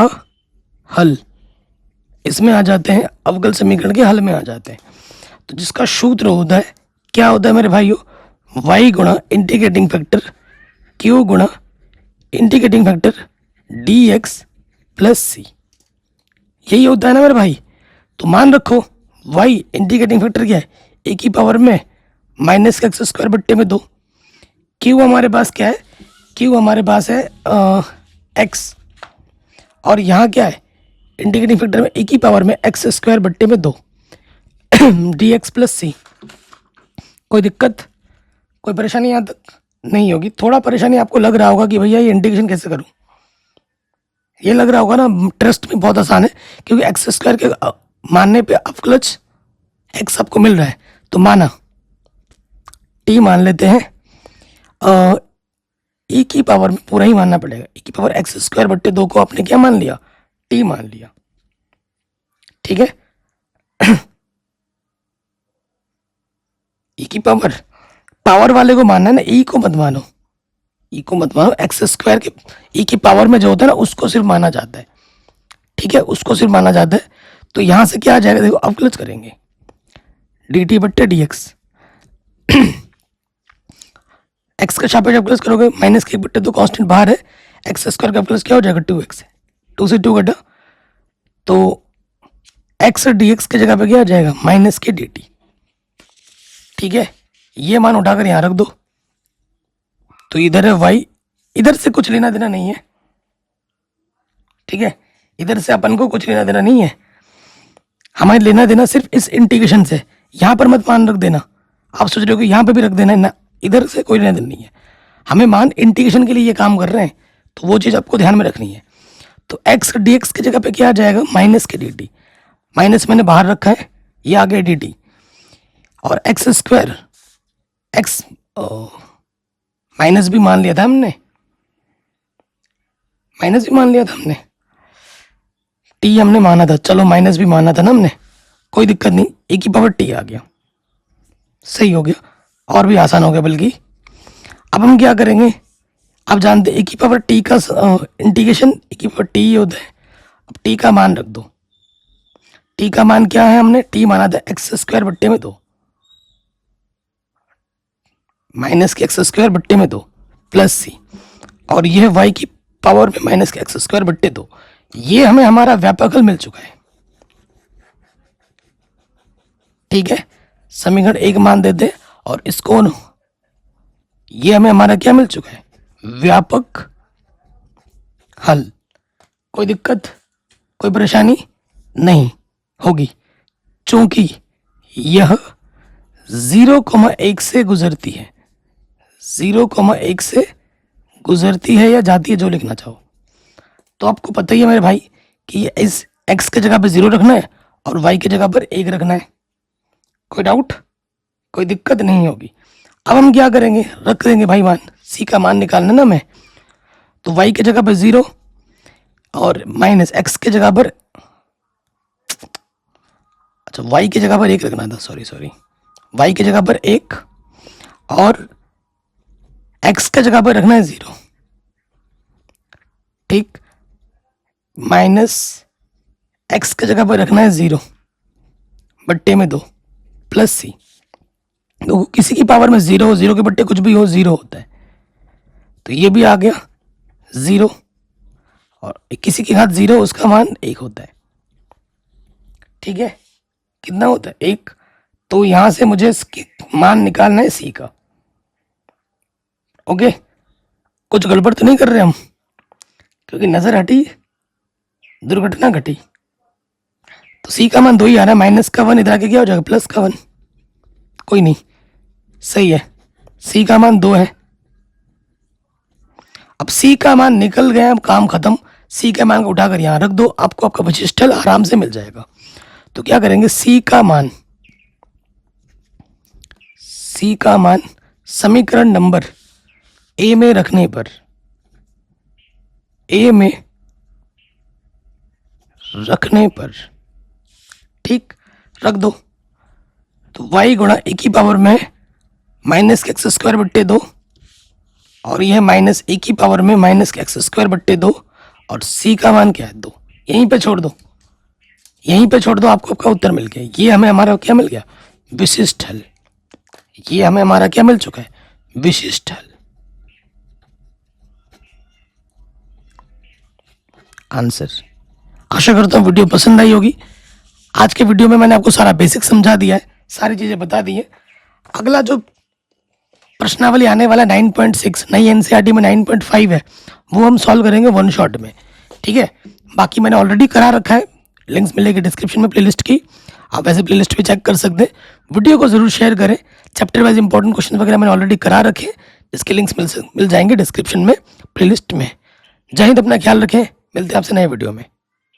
हल, इसमें आ जाते हैं, अवकल समीकरण के हल में आ जाते हैं। तो जिसका सूत्र होता है, क्या होता है मेरे भाइयों, y गुणा इंटीग्रेटिंग फैक्टर q गुणा integrating factor dx plus c। यही होता है ना मेरे भाई। तो मान रखो y इंटीग्रेटिंग फैक्टर क्या है, a की पावर में माइनस का x²/2। q हमारे पास क्या है, q हमारे पास है x, और यहाँ क्या है इंटीग्रेटिंग फैक्टर में a की पावर में x²/2 dx प्लस c। कोई दिक्कत, कोई परेशानी यहाँ तक नहीं होगी। थोड़ा परेशानी आपको लग रहा होगा कि भैया ये इंटीग्रेशन कैसे करूं, ये लग रहा होगा ना, ट्रस्ट में बहुत आसान है, क्योंकि x² के मानने पे अवकलज x आपको मिल रहा है तो माना, t मान लेते हैं, e की पावर में पूरा ही मानना पड़ेगा, e की पावर एक्स स्क्वायर बट्टे 2 को आपने क्या मान लिया, t मान लिया, ठीक है। e की पावर वाले को मानना है ना, e को मत मानो, e को मत मानो, एक्स स्क्वायर के e की पावर में जो होता है ना उसको सिर्फ माना जाता है, ठीक है, उसको सिर्फ माना जाता है। तो यहां से क्या आ जाएगा, देखो अवकलज करेंगे dt बट्टे dx, एक्स का सापेक्ष अवकलज करोगे माइनस के 1/2 कांस्टेंट बाहर है, एक्स स्क्वायर का अवकलज क्या हो जाएगा 2x, 2 से 2 घटा तो x dx की जगह पे क्या आ जाएगा माइनस के dt, ठीक है। ये मान उठाकर यहां रख दो तो इधर है y, इधर से कुछ लेना देना नहीं है, ठीक है, इधर से अपन को कुछ लेना देना नहीं है, हमें लेना देना सिर्फ इस इंटीग्रेशन से। यहां पर मत मान रख देना, आप सोच रहे हो कि यहां पे भी रख देना है ना, इधर से कोई लेना देना नहीं है, हमें मान इंटीग्रेशन के लिए ये काम कर रहे हैं, तो वो चीज़ आपको ध्यान में रखनी है। तो x dx की जगह पे क्या आ जाएगा माइनस के dt, माइनस मैंने बाहर रखा है, ये आ गया dt, और एक्स स्क्वायर, एक्स माइनस भी मान लिया था हमने, माइनस भी मान लिया था हमने, t हमने माना था, चलो माइनस भी माना था ना हमने, कोई दिक्कत नहीं, e की पावर t आ गया, सही हो गया, और भी आसान हो गया बल्कि। अब हम क्या करेंगे, आप जानते हैं e की पावर t का इंटीग्रेशन e की पावर t होता है। अब t का मान रख दो, t का मान क्या है, हमने t माना था एक्स स्क्वायर बट्टे में 2, माइनस के एक्स स्क्वायर बट्टे में 2 प्लस c, और यह y की पावर में माइनस के एक्स स्क्वायर बट्टे 2, ये हमें हमारा व्यापकल मिल चुका है, ठीक है। समीकरण 1 मान देते हैं और इसको ये हमें हमारा क्या मिल चुका है, व्यापक हल। कोई दिक्कत, कोई परेशानी नहीं होगी, चूंकि यह 0,1 से गुजरती है, 0,1 से गुजरती है या जाती है, जो लिखना चाहो। तो आपको पता ही है मेरे भाई कि इस x की जगह पे 0 रखना है और y की जगह पर 1 रखना है, कोई डाउट, कोई दिक्कत नहीं होगी। अब हम क्या करेंगे, रख देंगे भाई मान, c का मान निकालना ना मैं, तो y की जगह पर 0 और माइनस x की जगह पर, अच्छा y की जगह पर 1 रखना था, सॉरी, y की जगह पर 1 और x की जगह पर रखना है 0, ठीक, माइनस x की जगह पर रखना है 0 बट्टे में 2 प्लस c, तो किसी की पावर में 0 हो, 0 के बट्टे कुछ भी हो 0 होता है, तो ये भी आ गया 0, और किसी के हाथ 0 उसका मान 1 होता है, ठीक है, कितना होता है 1। तो यहां से मुझे इसके मान निकालना है c का, ओके। कुछ गड़बड़ तो नहीं कर रहे हम, क्योंकि नजर हटी दुर्घटना घटी। तो c का मान 2 ही आ रहा है, माइनस का 1 इधर आके क्या हो जाएगा प्लस का 1, कोई नहीं, सही है, c का मान 2 है। अब c का मान निकल गया, अब काम खत्म, c के मान को उठाकर यहां रख दो, आपको आपका विशिष्टल आराम से मिल जाएगा। तो क्या करेंगे, c का मान समीकरण नंबर a में रखने पर, ठीक, रख दो, तो y गुणा e की पावर में माइनस के एक्स स्क्वायर बट्टे 2, और यह माइनस e की पावर में माइनस के एक्स स्क्वायर बट्टे 2, और c का मान क्या है 2, यहीं पे छोड़ दो, आपको आपका उत्तर मिल गया। ये हमें हमारा क्या मिल गया, विशिष्ट हल, ये हमें हमारा क्या मिल चुका है, विशिष्ट हल, आंसर। आशा करता हूँ वीडियो पसंद आई होगी। आज के वीडियो में मैंने आपको सारा बेसिक समझा दिया है, सारी चीज़ें बता दी है। अगला जो प्रश्नावली आने वाला 9.6 नई एनसीईआरटी में 9.5 है, वो हम सॉल्व करेंगे 1 शॉट में, ठीक है। बाकी मैंने ऑलरेडी करा रखा है, लिंक्स मिलेगी डिस्क्रिप्शन में प्लेलिस्ट की, आप ऐसे प्लेलिस्ट भी चेक कर सकते हैं। वीडियो को ज़रूर शेयर करें, चैप्टर वाइज इंपॉर्टेंट क्वेश्चन वगैरह मैंने ऑलरेडी करा रखे, जिसके लिंक्स मिल जाएंगे डिस्क्रिप्शन में प्लेलिस्ट में। जय हिंद, अपना ख्याल रखें, मिलते हैं आपसे नए वीडियो में।